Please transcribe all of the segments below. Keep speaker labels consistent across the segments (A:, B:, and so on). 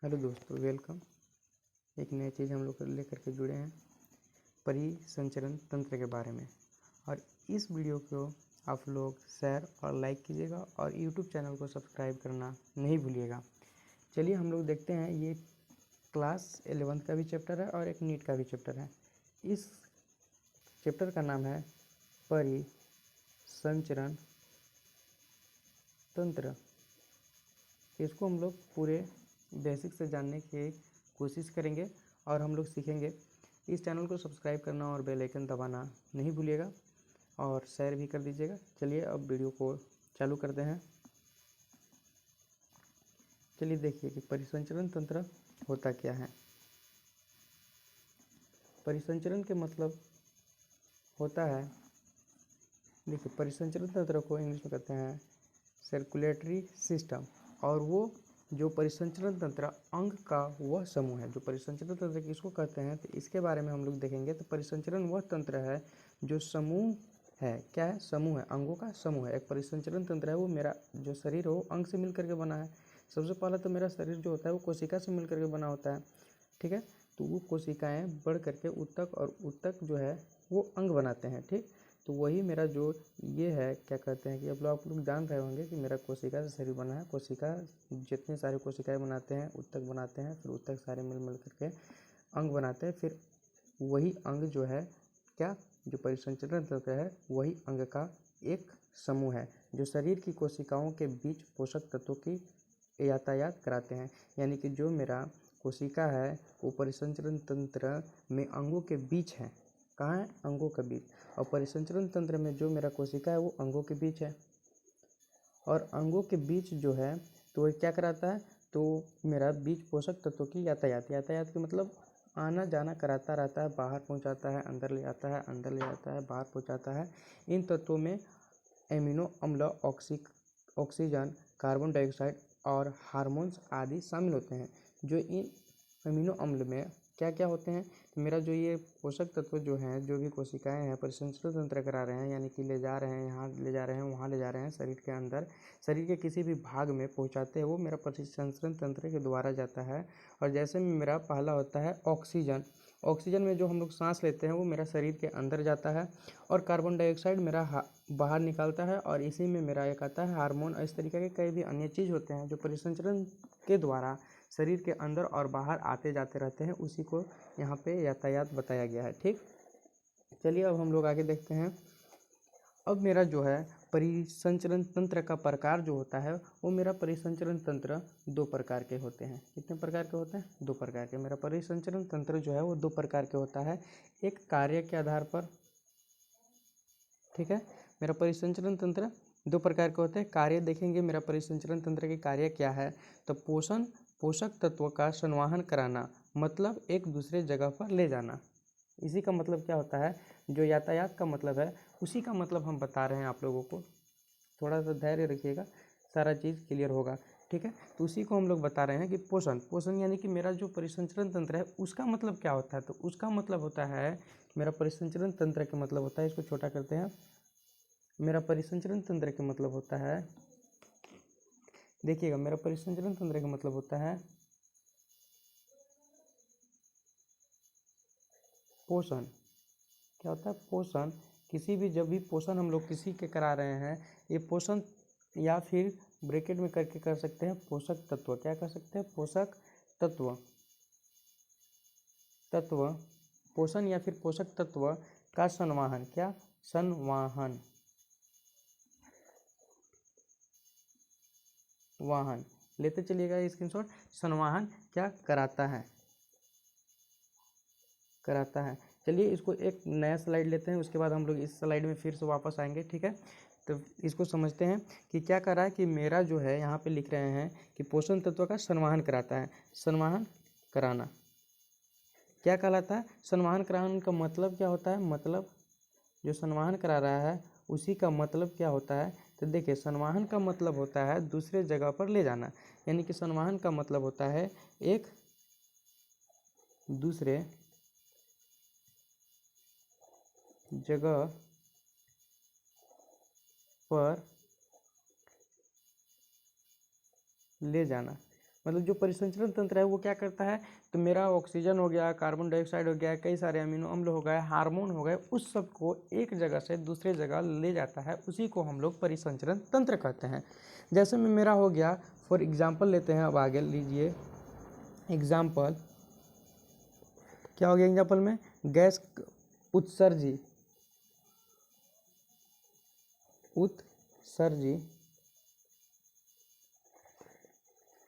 A: Hello दोस्तों, welcome. एक नई चीज़ हम लोग लेकर के जुड़े हैं परिसंचरण तंत्र के बारे में। और इस वीडियो को आप लोग शेयर और लाइक कीजिएगा और यूट्यूब चैनल को सब्सक्राइब करना नहीं भूलिएगा। चलिए हम लोग देखते हैं। ये क्लास 11th का भी चैप्टर है और एक नीट का भी चैप्टर है। इस चैप्टर का नाम है परिसंचरण तंत्र। इसको हम लोग पूरे बेसिक से जानने की कोशिश करेंगे और हम लोग सीखेंगे। इस चैनल को सब्सक्राइब करना और बेल आइकन दबाना नहीं भूलिएगा और शेयर भी कर दीजिएगा। चलिए अब वीडियो को चालू करते हैं। चलिए देखिए कि परिसंचरण तंत्र होता क्या है। परिसंचरण के मतलब होता है, देखिए परिसंचरण तंत्र को इंग्लिश में कहते हैं सर्कुलेटरी सिस्टम। और वो जो परिसंचरण तंत्र अंग का वह समूह है। जो परिसंचरण तंत्र किसको कहते हैं तो इसके बारे में हम लोग देखेंगे। तो परिसंचरण वह तंत्र है जो समूह है। क्या है? समूह है, अंगों का समूह है। एक परिसंचरण तंत्र है वो मेरा जो शरीर है वो अंग से मिलकर के बना है। सबसे पहले तो मेरा शरीर जो होता है वो कोशिका से मिलकर के बना होता है, ठीक है। तो वो कोशिकाएँ बढ़ करके ऊतक और ऊतक जो है वो अंग बनाते हैं, ठीक। तो वही मेरा जो ये है, क्या कहते हैं कि अब आप लोग जान रहे होंगे कि मेरा कोशिका से शरीर बना है। कोशिका जितने सारे कोशिकाएं बनाते हैं, ऊतक बनाते हैं, फिर ऊतक सारे मिल करके अंग बनाते हैं। फिर वही अंग जो है क्या, जो परिसंचरण तंत्र है वही अंग का एक समूह है जो शरीर की कोशिकाओं के बीच पोषक तत्वों की यातायात कराते हैं। यानी कि जो मेरा कोशिका है वो परिसंचरण तंत्र में अंगों के बीच है। कहाँ है? अंगों के बीच। और परिसंचरण तंत्र में जो मेरा कोशिका है वो अंगों के बीच है। और अंगों के बीच जो है तो वो क्या कराता है, तो मेरा बीच पोषक तत्वों की यातायात के मतलब आना जाना कराता रहता है। बाहर पहुंचाता है, अंदर ले आता है, अंदर ले जाता है, बाहर पहुंचाता है। इन तत्वों में एमिनो अम्ल, ऑक्सीजन, कार्बन डाइऑक्साइड और हार्मोन्स आदि शामिल होते हैं। जो इन अमीनो अम्ल में क्या क्या होते हैं, तो मेरा जो ये पोषक तत्व जो हैं, जो भी कोशिकाएं हैं परिसंचरण तंत्र करा रहे हैं, यानी कि ले जा रहे हैं, यहाँ ले जा रहे हैं, वहाँ ले जा रहे हैं, शरीर के अंदर, शरीर के किसी भी भाग में पहुँचाते हैं, वो मेरा परिसंचरण तंत्र के द्वारा जाता है। और जैसे मेरा पहला होता है ऑक्सीजन। ऑक्सीजन में जो हम लोग सांस लेते हैं वो मेरा शरीर के अंदर जाता है। और कार्बन डाइऑक्साइड मेरा बाहर निकालता है। और इसी में मेरा एक आता है हार्मोन। इस तरीके के कई भी अन्य चीज़ होते हैं जो परिसंचरण के द्वारा शरीर के अंदर और बाहर आते जाते रहते हैं। उसी को यहाँ पे यातायात बताया गया है, ठीक। चलिए अब हम लोग आगे देखते हैं। अब मेरा जो है परिसंचरण तंत्र का प्रकार जो होता है वो मेरा परिसंचरण तंत्र दो प्रकार के होते हैं। कितने प्रकार के होते हैं? दो प्रकार के। मेरा परिसंचरण तंत्र जो है वो दो प्रकार के होता है। एक कार्य के आधार पर, ठीक है। मेरा परिसंचरण तंत्र दो प्रकार के होते हैं। कार्य देखेंगे मेरा परिसंचरण तंत्र के कार्य क्या है, तो पोषक तत्वों का संवहन कराना, मतलब एक दूसरे जगह पर ले जाना। इसी का मतलब क्या होता है, जो यातायात का मतलब है उसी का मतलब हम बता रहे हैं आप लोगों को। थोड़ा सा धैर्य रखिएगा, सारा चीज़ क्लियर होगा, ठीक है। तो उसी को हम लोग बता रहे हैं कि पोषण यानी कि मेरा जो परिसंचरण तंत्र है उसका मतलब क्या होता है, तो उसका मतलब होता है, मेरा परिसंचरण तंत्र का मतलब होता है, इसको छोटा करते हैं। मेरा परिसंचरण तंत्र का मतलब होता है, देखिएगा, मेरा परिसंचरण तंत्र का मतलब होता है पोषण। क्या होता है? पोषण। किसी भी, जब भी पोषण हम लोग किसी के करा रहे हैं, ये पोषण या फिर ब्रैकेट में करके कर सकते हैं पोषक तत्व। क्या कर सकते हैं? पोषक तत्व। पोषण या फिर पोषक तत्व का संवहन। क्या? संवहन। वाहन लेते चलिएगा स्क्रीनशॉट। संवहन क्या कराता है। चलिए इसको एक नया स्लाइड लेते हैं, उसके बाद हम लोग इस स्लाइड में फिर से वापस आएंगे, ठीक है। तो इसको समझते हैं कि क्या कर रहा है, कि मेरा जो है यहाँ पे लिख रहे हैं कि पोषण तत्व का संवहन कराता है। संवहन कराना क्या कहलाता है? संवहन कराने का मतलब क्या होता है, मतलब जो संवहन करा रहा है उसी का मतलब क्या होता है, तो देखिए संवहन का मतलब होता है दूसरे जगह पर ले जाना। यानी कि संवहन का मतलब होता है एक दूसरे जगह पर ले जाना। मतलब जो परिसंचरण तंत्र है वो क्या करता है, तो मेरा ऑक्सीजन हो गया, कार्बन डाइऑक्साइड हो गया, कई सारे अमीनो अम्ल हो गए, हार्मोन हो गए, उस सब को एक जगह से दूसरे जगह ले जाता है, उसी को हम लोग परिसंचरण तंत्र कहते हैं। जैसे में मेरा हो गया, फॉर एग्जाम्पल लेते हैं, अब आगे लीजिए एग्जाम्पल, क्या हो गया एग्जाम्पल में, गैस उत्सर्जी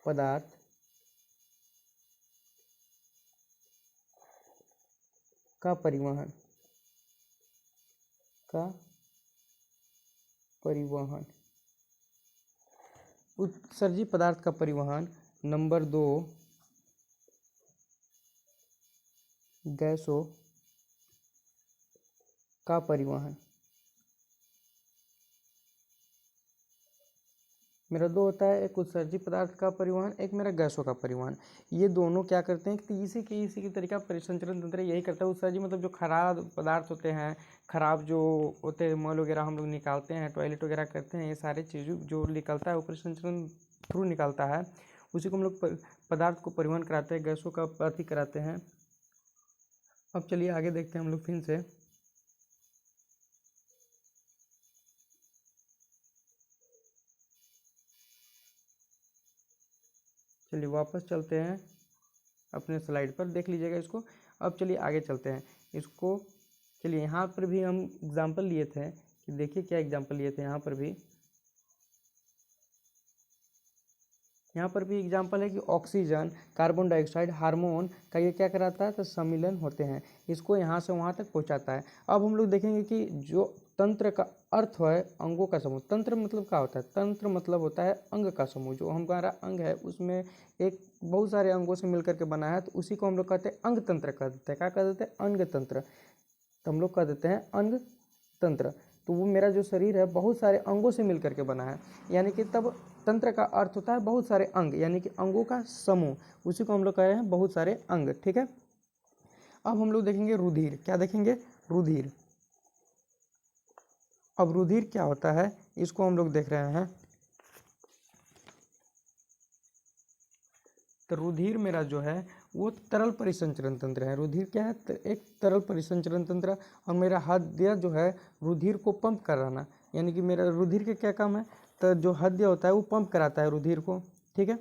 A: पदार्थ का परिवहन उत्सर्जी पदार्थ का परिवहन। नंबर 2, गैसों का परिवहन। मेरा 2 होता है, एक उत्सर्जी पदार्थ का परिवहन, एक मेरा गैसों का परिवहन। ये दोनों क्या करते हैं कि इसी की तरीका परिसंचरण तंत्र यही करता है। उत्सर्जी मतलब जो खराब पदार्थ होते हैं, खराब जो होते हैं, मल वगैरह हम लोग निकालते हैं, टॉयलेट वगैरह करते हैं, ये सारे चीज़ जो निकलता है वो परिसंचरण थ्रू निकलता है, उसी को हम लोग पदार्थ को परिवहन कराते हैं, गैसों का अति कराते हैं। अब चलिए आगे देखते हैं हम लोग फिर से। चलिए वापस चलते हैं अपने स्लाइड पर, देख लीजिएगा इसको। अब चलिए आगे चलते हैं इसको। चलिए यहाँ पर भी हम एग्जाम्पल लिए थे, कि देखिए क्या एग्जाम्पल लिए थे। यहाँ पर भी एग्जाम्पल है कि ऑक्सीजन, कार्बन डाइऑक्साइड, हार्मोन का ये क्या कराता है, तो सम्मिलन होते हैं, इसको यहाँ से वहाँ तक पहुँचाता है। अब हम लोग देखेंगे कि जो तंत्र का अर्थ है अंगों का समूह। तंत्र मतलब क्या होता है, तंत्र मतलब होता है अंग का समूह। जो हमारा अंग है उसमें एक बहुत सारे अंगों से मिलकर के बना है, तो उसी को हम लोग कहते हैं अंग तंत्र कह देते हैं। क्या कह देते हैं, अंग तंत्र। तो हम लोग कह देते हैं अंग तंत्र। तो वो मेरा जो शरीर है बहुत सारे अंगों से मिलकर के बना है, यानी कि तब तंत्र का अर्थ होता है बहुत सारे अंग, यानी कि अंगों का समूह, उसी को हम लोग कह रहे हैं बहुत सारे अंग। ठीक है, अब हम लोग देखेंगे रुधिर। क्या देखेंगे, रुधिर। अब रुधिर क्या होता है इसको हम लोग देख रहे हैं। तो रुधिर मेरा जो है वो तरल परिसंचरण तंत्र है। रुधिर क्या है, एक तरल परिसंचरण तंत्र। और मेरा हृदय जो है रुधिर को पंप कराना, यानी कि मेरा रुधिर के क्या काम है, तो जो हृदय होता है वो पंप कराता है रुधिर को। ठीक है,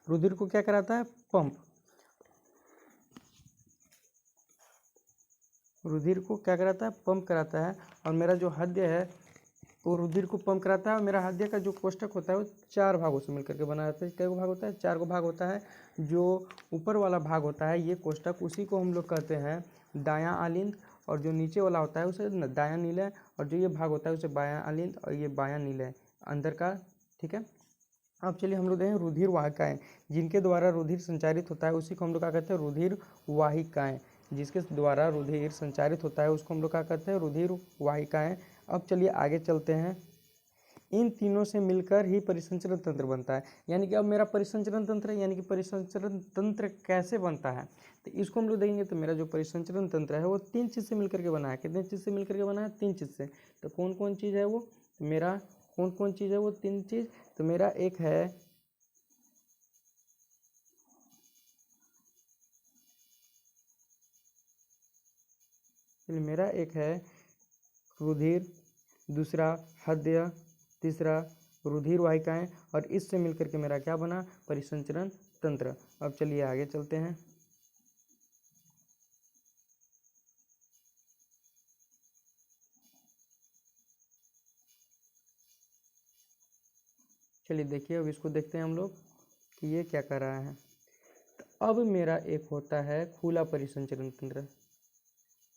A: रुधिर को क्या कराता है, पंप। रुधिर को क्या कराता है, पंप कराता है। और मेरा जो हृदय है वो रुधिर को पंप कराता है। और मेरा हृदय का जो कोष्ठक होता है वो 4 भागों से मिलकर के बना रहता है। कई भाग होता है, 4 गो भाग होता है। जो ऊपर वाला भाग होता है ये कोष्ठक, उसी को हम लोग कहते हैं दायां आलिंद। और जो नीचे वाला होता है उसे दायां नीलय। और जो ये भाग होता है उसे बायां आलिंद, और ये बायां नीलय अंदर का। ठीक है, अब चलिए हम लोग देखें रुधिर वाहिकाएं, जिनके द्वारा रुधिर संचारित होता है उसी को हम लोग क्या कहते हैं, रुधिर वाहिकाएं। जिसके द्वारा रुधिर संचारित होता है उसको हम लोग क्या कहते हैं, रुधिर वाहिकाएं। अब चलिए आगे चलते हैं। इन तीनों से मिलकर ही परिसंचरण तंत्र बनता है। यानी कि अब मेरा परिसंचरण तंत्र है, यानी कि परिसंचरण तंत्र कैसे बनता है, तो इसको हम लोग देखेंगे। तो मेरा जो परिसंचरण तंत्र है वो 3 चीज़ से मिलकर के बना है। कितने चीज़ से मिलकर के बना है, 3 चीज़ से। तो कौन कौन चीज़ है वो, मेरा कौन कौन चीज़ है वो 3 चीज़। तो मेरा एक है रुधिर, दूसरा हृदय, तीसरा रुधिर वाहिकाएं। और इससे मिलकर के मेरा क्या बना, परिसंचरण तंत्र। अब चलिए आगे चलते हैं। चलिए देखिए, अब इसको देखते हैं हम लोग कि ये क्या कर रहा है। तो अब मेरा एक होता है खुला परिसंचरण तंत्र।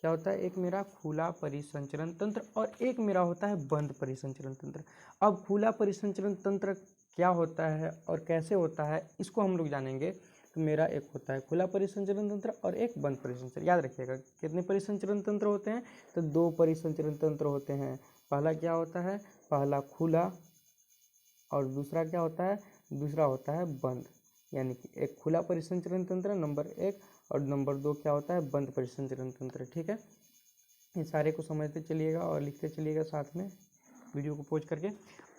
A: क्या होता है, एक मेरा खुला परिसंचरण तंत्र और एक मेरा होता है बंद परिसंचरण तंत्र। अब खुला परिसंचरण तंत्र क्या होता है और कैसे होता है इसको हम लोग जानेंगे। तो मेरा एक होता है खुला परिसंचरण तंत्र और एक बंद परिसंचरण। याद रखिएगा कितने परिसंचरण तंत्र होते हैं, तो 2 परिसंचरण तंत्र होते हैं। पहला क्या होता है, पहला खुला, और दूसरा क्या होता है, दूसरा होता है बंद। यानी कि एक खुला परिसंचरण तंत्र नंबर 1, और नंबर 2 क्या होता है, बंद परिसंचरण तंत्र। ठीक है, ये सारे को समझते चलिएगा और लिखते चलिएगा साथ में। वीडियो को पॉज करके।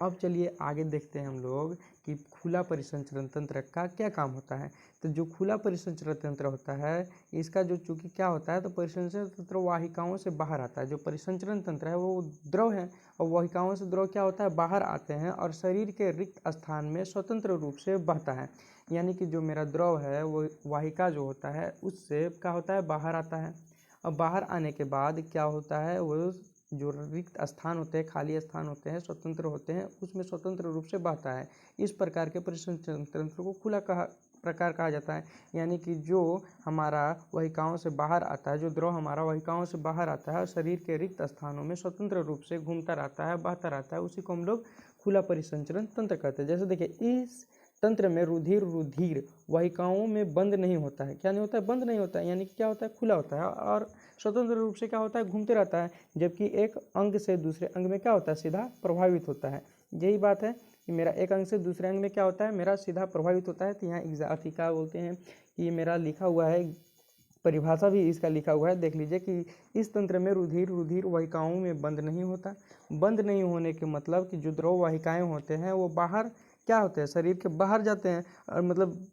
A: अब चलिए आगे देखते हैं हम लोग कि खुला परिसंचरण तंत्र का क्या काम होता है। तो जो खुला परिसंचरण तंत्र होता है इसका जो चूंकि क्या होता है, तो परिसंचरण तंत्र वाहिकाओं से बाहर आता है। जो परिसंचरण तंत्र है वो द्रव है और वाहिकाओं से द्रव क्या होता है, बाहर आते हैं और शरीर के रिक्त स्थान में स्वतंत्र रूप से बहता है। यानी कि जो मेरा द्रव है वो वाहिका जो होता है उससे क्या होता है, बाहर आता है। अब बाहर आने के बाद क्या होता है, वो जो रिक्त स्थान होते हैं, खाली स्थान होते हैं, स्वतंत्र होते हैं, उसमें स्वतंत्र रूप से बहता है। इस प्रकार के परिसंचरण तंत्र को खुला प्रकार कहा जाता है। यानी कि जो हमारा वाहिकाओं से बाहर आता है, जो द्रव हमारा वाहिकाओं से बाहर आता है और शरीर के रिक्त स्थानों में स्वतंत्र रूप से घूमता रहता है, बहता रहता है, उसी को हम लोग खुला परिसंचरण तंत्र कहते हैं। जैसे देखिए, इस तंत्र में रुधिर वाहिकाओं में बंद नहीं होता है। क्या नहीं होता है, बंद नहीं होता है, यानी कि क्या होता है, खुला होता है और स्वतंत्र रूप से क्या होता है, घूमते रहता है। जबकि एक अंग से दूसरे अंग में क्या होता है, सीधा प्रभावित होता है। यही बात है कि मेरा एक अंग से दूसरे अंग में क्या होता है, मेरा सीधा प्रभावित होता है। तो यहाँ क्या बोलते हैं कि मेरा लिखा हुआ है, परिभाषा भी इसका लिखा हुआ है, देख लीजिए कि इस तंत्र में रुधिर वाहिकाओं में बंद नहीं होता। बंद नहीं होने के मतलब कि जो द्रव वाहिकाएं होते हैं वो बाहर क्या होते हैं, शरीर के बाहर जाते हैं, और मतलब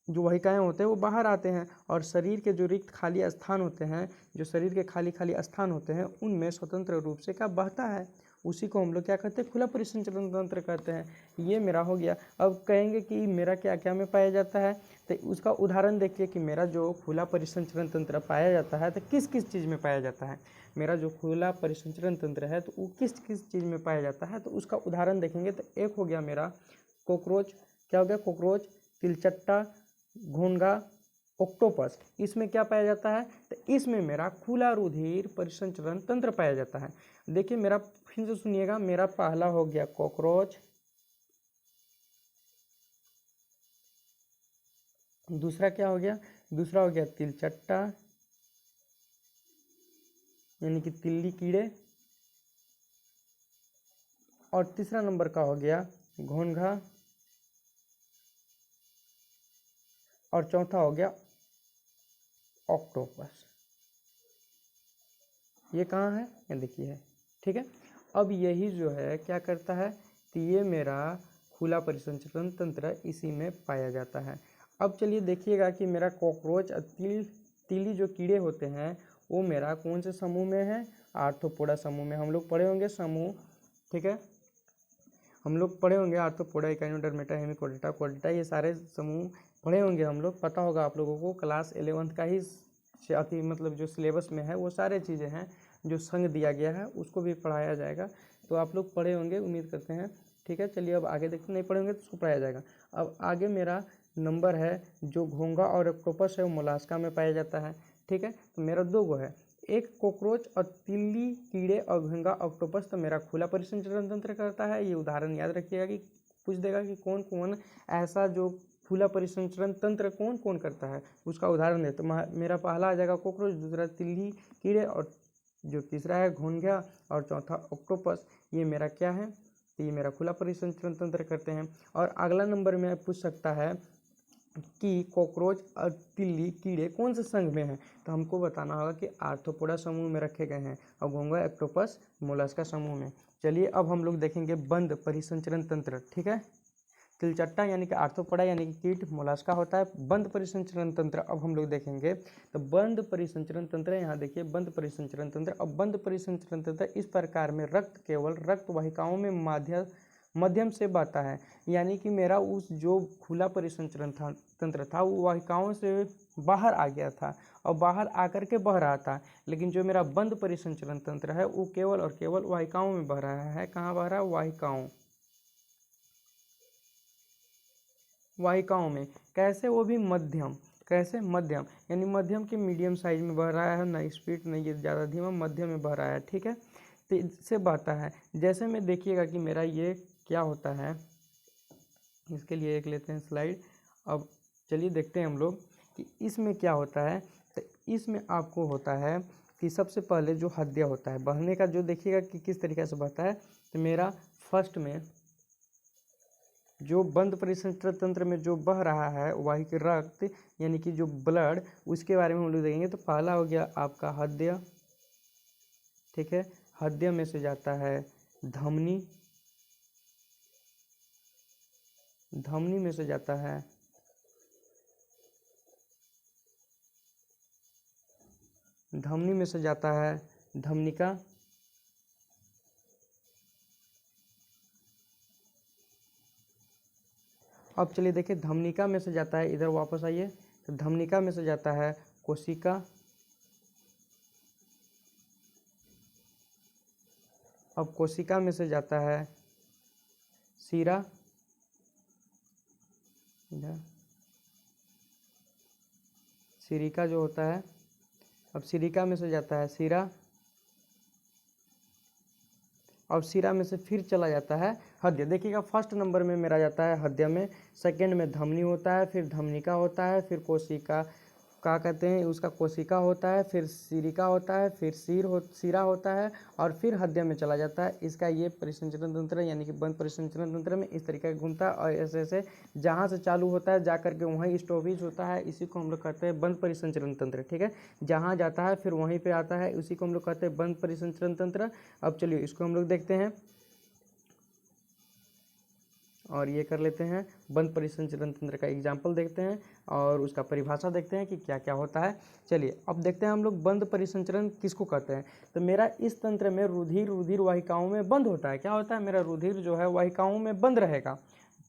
A: जो वाहिकाएं होते हैं वो बाहर आते हैं और शरीर के जो रिक्त खाली स्थान होते हैं, जो शरीर के खाली स्थान होते हैं, उनमें स्वतंत्र रूप से क्या बहता है। उसी को हम लोग क्या कहते हैं, खुला परिसंचरण तंत्र कहते हैं। ये मेरा हो गया। अब कहेंगे कि मेरा क्या क्या में पाया जाता है, तो उसका उदाहरण देखिए कि मेरा जो खुला परिसंचरण तंत्र पाया जाता है तो किस किस चीज़ में पाया जाता है। मेरा जो खुला परिसंचरण तंत्र है तो वो किस किस चीज़ में पाया जाता है, तो उसका उदाहरण देखेंगे। तो एक हो गया मेरा कॉकरोच, क्या हो गया, कॉकरोच, तिलचट्टा, घोंघा, ऑक्टोपस। इसमें क्या पाया जाता है, तो इसमें मेरा खुला रुधिर परिसंचरण तंत्र पाया जाता है। देखिए मेरा फिर से सुनिएगा, मेरा पहला हो गया कॉकरोच, दूसरा क्या हो गया, दूसरा हो गया तिलचट्टा यानी कि तिल्ली कीड़े, और तीसरा नंबर का हो गया घोंघा, और चौथा हो गया ऑक्टोपस। ये कहाँ है, ये देखिए है, ठीक है। अब यही जो है क्या करता है, तो ये मेरा खुला परिसंचरण तंत्र इसी में पाया जाता है। अब चलिए देखिएगा कि मेरा कॉकरोच और तीली जो कीड़े होते हैं वो मेरा कौन से समूह में है, आर्थ्रोपोडा समूह में। हम लोग पढ़े होंगे समूह, ठीक है, हम लोग पढ़े होंगे आर्थ्रोपोडा, इकाइनोडर्मेटा, हेमिकोडेटा, कोडेटा, ये सारे समूह पढ़े होंगे हम लोग। पता होगा आप लोगों को, क्लास 11th का ही अति मतलब जो सिलेबस में है वो सारे चीज़ें हैं जो संग दिया गया है उसको भी पढ़ाया जाएगा। तो आप लोग पढ़े होंगे, उम्मीद करते हैं, ठीक है। चलिए अब आगे देखते, नहीं पढ़ेंगे तो उसको पढ़ाया जाएगा। अब आगे मेरा नंबर है जो घोंघा और ऑक्टोपस है वो मोलास्का में पाया जाता है, ठीक है। तो मेरा दो गो है, एक कॉकरोच और तिल्ली कीड़े और घोंघा ऑक्टोपस, तो मेरा खुला परिसंचरण तंत्र करता है। ये उदाहरण याद रखिएगा कि पूछ देगा कि कौन कौन ऐसा जो खुला परिसंचरण तंत्र कौन कौन करता है, उसका उदाहरण दे। तो मेरा पहला आ जाएगा कॉकरोच, दूसरा तिल्ली कीड़े, और जो तीसरा है घोंघा, और चौथा ऑक्टोपस। ये मेरा क्या है, तो ये मेरा खुला परिसंचरण तंत्र करते हैं। और अगला नंबर में पूछ सकता है कि कॉकरोच और तिल्ली कीड़े कौन से संघ में हैं, तो हमको बताना होगा कि आर्थ्रोपोडा समूह में रखे गए हैं और घोंघा ऑक्टोपस मोलस्का समूह में। चलिए अब हम लोग देखेंगे बंद परिसंचरण तंत्र, ठीक है। तिलचट्टा यानी कि आर्थ्रोपोडा यानी कि कीट, मोलस्का होता है। बंद परिसंचरण तंत्र अब हम लोग देखेंगे, तो बंद परिसंचरण तंत्र, यहाँ देखिए बंद परिसंचरण तंत्र। अब बंद परिसंचरण तंत्र इस प्रकार में रक्त केवल रक्त वाहिकाओं में मध्यम से बहता है। यानी कि मेरा उस जो खुला परिसंचरण तंत्र था वो वाहिकाओं से बाहर आ गया था और बाहर आकर के बह रहा था, लेकिन जो मेरा बंद परिसंचरण तंत्र है वो केवल और केवल वाहिकाओं में बह रहा है। कहाँ बह रहा है, वाहिकाओं में। कैसे, वो भी मध्यम, कैसे, मध्यम, यानी मध्यम के मीडियम साइज में बह रहा है, ना स्पीड नहीं ये ज़्यादा धीमा, मध्यम में बह रहा है, ठीक है। तो इससे बहता है। जैसे में देखिएगा कि मेरा ये क्या होता है, इसके लिए एक लेते हैं स्लाइड। अब चलिए देखते हैं हम लोग कि इसमें क्या होता है। तो इसमें आपको होता है कि सबसे पहले जो हृदय होता है बहने का, जो देखिएगा कि किस तरीके से बहता है। तो मेरा फर्स्ट में जो बंद परिसंचरण तंत्र में जो बह रहा है वाहिक रक्त यानी कि जो ब्लड, उसके बारे में हम लोग देखेंगे। तो पहला हो गया आपका हृदय, ठीक है। हृदय में से जाता है धमनी, धमनी में से जाता है धमनी में से जाता है धमनिका, अब चलिए देखिए धमनिका में से जाता है, इधर वापस आइए, तो धमनिका में से जाता है कोशिका, अब कोशिका में से जाता है सीरा, इधर सिरिका जो होता है, अब सिरिका में से जाता है सीरा, अब सीरा में से फिर चला जाता है हृदय। देखिएगा फर्स्ट नंबर में मेरा जाता है हृदय में, सेकंड में धमनी होता है, फिर धमनिका होता है, फिर कोशिका क्या कहते हैं उसका कोशिका होता है, फिर सिरिका होता है, फिर सीरा होता है, और फिर हृदय में चला जाता है। इसका ये परिसंचरण तंत्र यानी कि बंद परिसंचरण तंत्र में इस तरीके का घूमता है, और ऐसे ऐसे जहाँ से चालू होता है जा करके वहीं स्टॉपेज होता है, इसी को हम लोग कहते हैं बंद परिसंचरण तंत्र। ठीक है, जहाँ जाता है फिर वहीं पर आता है, उसी को हम लोग कहते हैं बंद परिसंचरण तंत्र। अब चलिए इसको हम लोग देखते हैं और ये कर लेते हैं, बंद परिसंचरण तंत्र का एग्जाम्पल देखते हैं और उसका परिभाषा देखते हैं कि क्या क्या होता है। चलिए अब देखते हैं हम लोग बंद परिसंचरण किसको कहते हैं। तो मेरा इस तंत्र में रुधिर वाहिकाओं में बंद होता है। क्या होता है, मेरा रुधिर जो है वाहिकाओं में बंद रहेगा।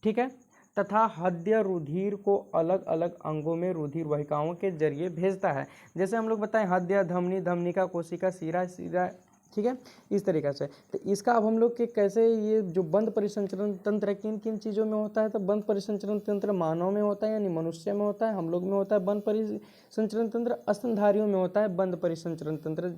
A: ठीक है, तथा हृदय रुधिर को अलग अलग अंगों में रुधिर वाहिकाओं के जरिए भेजता है। जैसे हम लोग बताएं हृदय, धमनी, धमनिका, कोशिका, सीरा। ठीक है, इस तरीक़े से। तो इसका अब हम लोग के कैसे ये जो बंद परिसंचरण तंत्र किन किन चीज़ों में होता है, तो बंद परिसंचरण तंत्र मानव में होता है यानी मनुष्य में होता है, हम लोग में होता है बंद परिसंचरण तंत्र, स्तनधारियों में होता है बंद परिसंचरण तंत्र।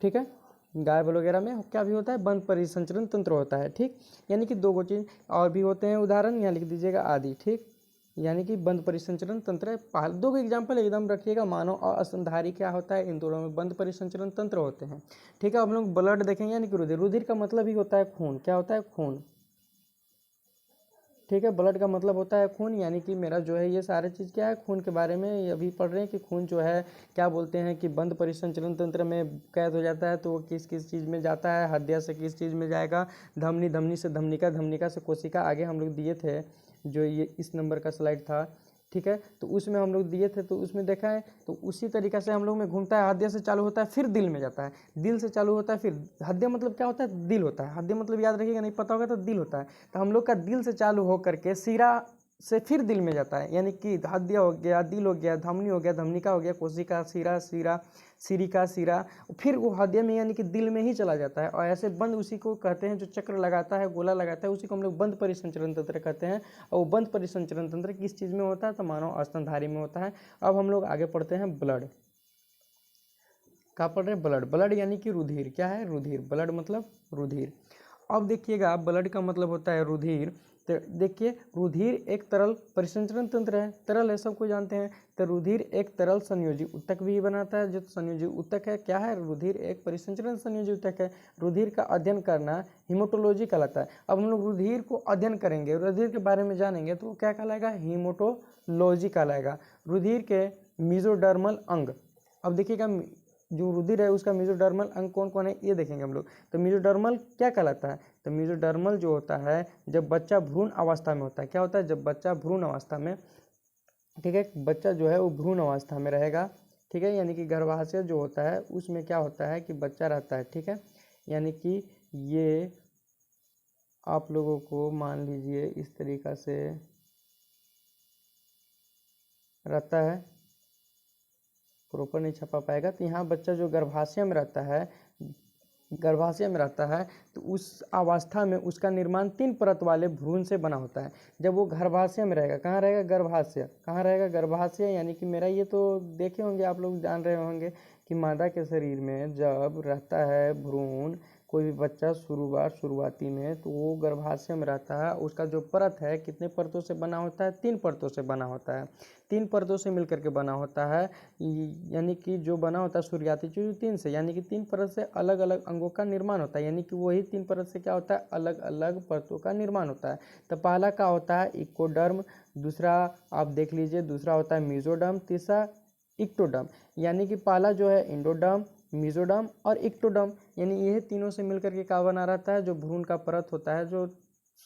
A: ठीक है, गाय वगैरह में क्या भी होता है, बंद परिसंचरण तंत्र होता है। ठीक, यानी कि दो चीज़ और भी होते हैं, उदाहरण यहाँ लिख दीजिएगा आदि। ठीक, यानी कि बंद परिसंचरण तंत्र पहले दो एग्जाम्पल एकदम रखिएगा, मानव और स्तनधारी क्या होता है, इन दोनों में बंद परिसंचरण तंत्र होते हैं। ठीक है, हम लोग ब्लड देखेंगे यानी कि रुधिर का मतलब ही होता है खून। क्या होता है, खून। ठीक है, ब्लड का मतलब होता है खून, यानी कि मेरा जो है ये सारे चीज़ क्या है, खून के बारे में अभी पढ़ रहे हैं कि खून जो है क्या बोलते हैं कि बंद परिसंचरण तंत्र में कैद हो जाता है, तो वो किस किस चीज़ में जाता है, हृदय से किस चीज़ में जाएगा, धमनी से धमनिका, धमनिका से कोशिका, आगे हम लोग दिए थे जो ये इस नंबर का स्लाइड था। ठीक है, तो उसमें हम लोग दिए थे, तो उसमें देखा है, तो उसी तरीक़े से हम लोग में घूमता है, हृदय से चालू होता है फिर दिल में जाता है, दिल से चालू होता है फिर हृदय मतलब क्या होता है, दिल होता है। हृदय मतलब याद रखिएगा, नहीं पता होगा तो दिल होता है। तो हम लोग का दिल से चालू होकर के सीरा से फिर दिल में जाता है, यानी कि हृदय हो गया, दिल हो गया, धमनी हो गया, धमनिका हो गया, कोशिका, सीरा, सिरिका, सीरा, फिर वो हृदय में यानी कि दिल में ही चला जाता है। और ऐसे बंद उसी को कहते हैं जो चक्र लगाता है, गोला लगाता है, उसी को हम लोग बंद परिसंचरण तंत्र कहते हैं। और वो बंद परिसंचरण तंत्र किस चीज़ में होता है, तो मानव स्तनधारी में होता है। अब हम लोग आगे पढ़ते हैं ब्लड। क्या पढ़ रहे हैं, ब्लड यानी कि रुधिर। क्या है, रुधिर, ब्लड मतलब रुधिर। अब देखिएगा ब्लड का मतलब होता है रुधिर। तो देखिए रुधिर एक तरल परिसंचरण तंत्र है, तरल है, सबको जानते हैं। तो रुधिर एक तरल संयोजी ऊतक भी बनाता है, जो संयोजी ऊतक है क्या है, रुधिर एक परिसंचरण संयोजी ऊतक है। रुधिर का अध्ययन करना हीमोटोलॉजी कहलाता है। अब हम लोग रुधिर को अध्ययन करेंगे, रुधिर के बारे में जानेंगे, तो वो क्या कहलाएगा, हीमोटोलॉजी कहलाएगा। रुधिर के मेसोडर्मल अंग, अब देखिएगा जो रुधिर है उसका मेसोडर्मल अंग कौन कौन है ये देखेंगे हम लोग। तो मेसोडर्मल क्या कहलाता है, तो मेसोडर्मल जो होता है जब बच्चा भ्रूण अवस्था में होता है। क्या होता है, जब बच्चा भ्रूण अवस्था में, ठीक है, बच्चा जो है वो भ्रूण अवस्था में रहेगा। ठीक है, यानी कि गर्भाशय जो होता है उसमें क्या होता है कि बच्चा रहता है। ठीक है, यानी कि ये आप लोगों को मान लीजिए इस तरीक़ा से रहता है, प्रॉपर नहीं छपा पाएगा। तो यहाँ बच्चा जो गर्भाशय में रहता है, तो उस अवस्था में उसका निर्माण 3 परत वाले भ्रूण से बना होता है। जब वो गर्भाशय में रहेगा, कहाँ रहेगा, गर्भाशय, कहाँ रहेगा, गर्भाशय, यानी कि मेरा ये तो देखे होंगे आप लोग, जान रहे होंगे कि मादा के शरीर में जब रहता है भ्रूण, कोई भी बच्चा शुरुआती में, तो वो गर्भाशय में रहता है। उसका जो परत है कितने परतों से बना होता है, 3 परतों से बना होता है, 3 परतों से मिलकर के बना होता है। यानी कि जो बना होता है शुरुआती चीज 3 से, यानी कि 3 परत से अलग अलग अंगों का निर्माण होता है, यानी कि वही 3 परत से क्या होता है, अलग अलग परतों का निर्माण होता है। तो पहला क्या होता है, इकोडर्म, दूसरा आप देख लीजिए, दूसरा होता है मेसोडर्म, तीसरा इक्टोडर्म। यानी कि पहला जो है इंडोडर्म, मेसोडर्म और इक्टोडर्म, यानी ये तीनों से मिलकर के क्या बना रहता है, जो भ्रूण का परत होता है, जो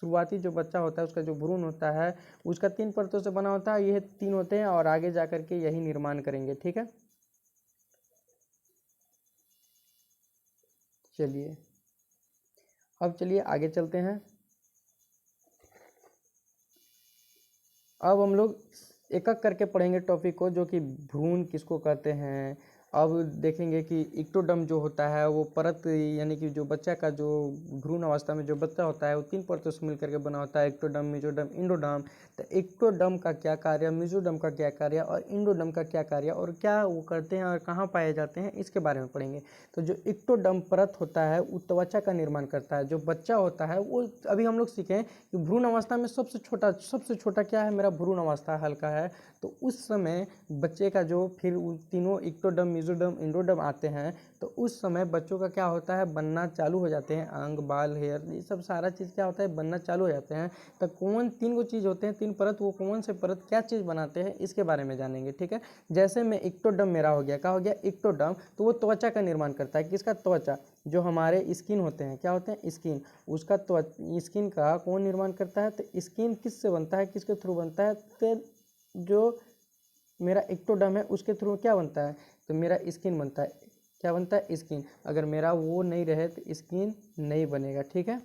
A: शुरुआती जो बच्चा होता है उसका जो भ्रूण होता है उसका 3 परतों से बना होता है। ये 3 होते हैं और आगे जा कर के यही निर्माण करेंगे। ठीक है, चलिए अब चलिए आगे चलते हैं। अब हम लोग एक एक करके पढ़ेंगे टॉपिक को, जो कि भ्रूण किसको कहते हैं। अब देखेंगे कि इक्टोडर्म जो होता है वो परत, यानी कि जो बच्चा का जो भ्रूण अवस्था में जो बच्चा होता है वो 3 परतों से मिलकर के बना होता है, इक्टोडर्म, मेसोडर्म, इंडोडर्म। तो इक्टोडर्म का क्या कार्य, मेसोडर्म का क्या कार्य और इंडोडर्म का क्या कार्य और क्या वो करते हैं और कहाँ पाए जाते हैं, इसके बारे में पढ़ेंगे। तो जो इक्टोडर्म परत होता है वो त्वचा का निर्माण करता है। जो बच्चा होता है वो, अभी हम लोग सीखें कि भ्रूण अवस्था में सबसे छोटा क्या है, मेरा भ्रूण अवस्था हल्का है। तो उस समय बच्चे का जो फिर तीनों इक्टोडर्म, मेसोडर्म, इंडोडर्म आते हैं, तो उस समय बच्चों का क्या होता है, बनना चालू हो जाते हैं, अंग, बाल, हेयर, ये सब सारा चीज़ क्या होता है, बनना चालू हो जाते हैं। तो कौन 3 गो चीज़ होते हैं, 3 परत, वो कौन से परत क्या चीज़ बनाते हैं इसके बारे में जानेंगे। ठीक है, जैसे में इक्टोडर्म मेरा हो गया, क्या हो गया, इक्टोडर्म, तो वो त्वचा का निर्माण करता है। किसका, त्वचा, जो हमारे स्किन होते हैं, क्या होते हैं, स्किन, उसका स्किन का कौन निर्माण करता है। तो स्किन किससे बनता है, किसके थ्रू बनता है, तो जो मेरा इक्टोडर्म है उसके थ्रू क्या बनता है, तो मेरा स्किन बनता है। क्या बनता है, स्किन। अगर मेरा वो नहीं रहे तो स्किन नहीं बनेगा। ठीक है,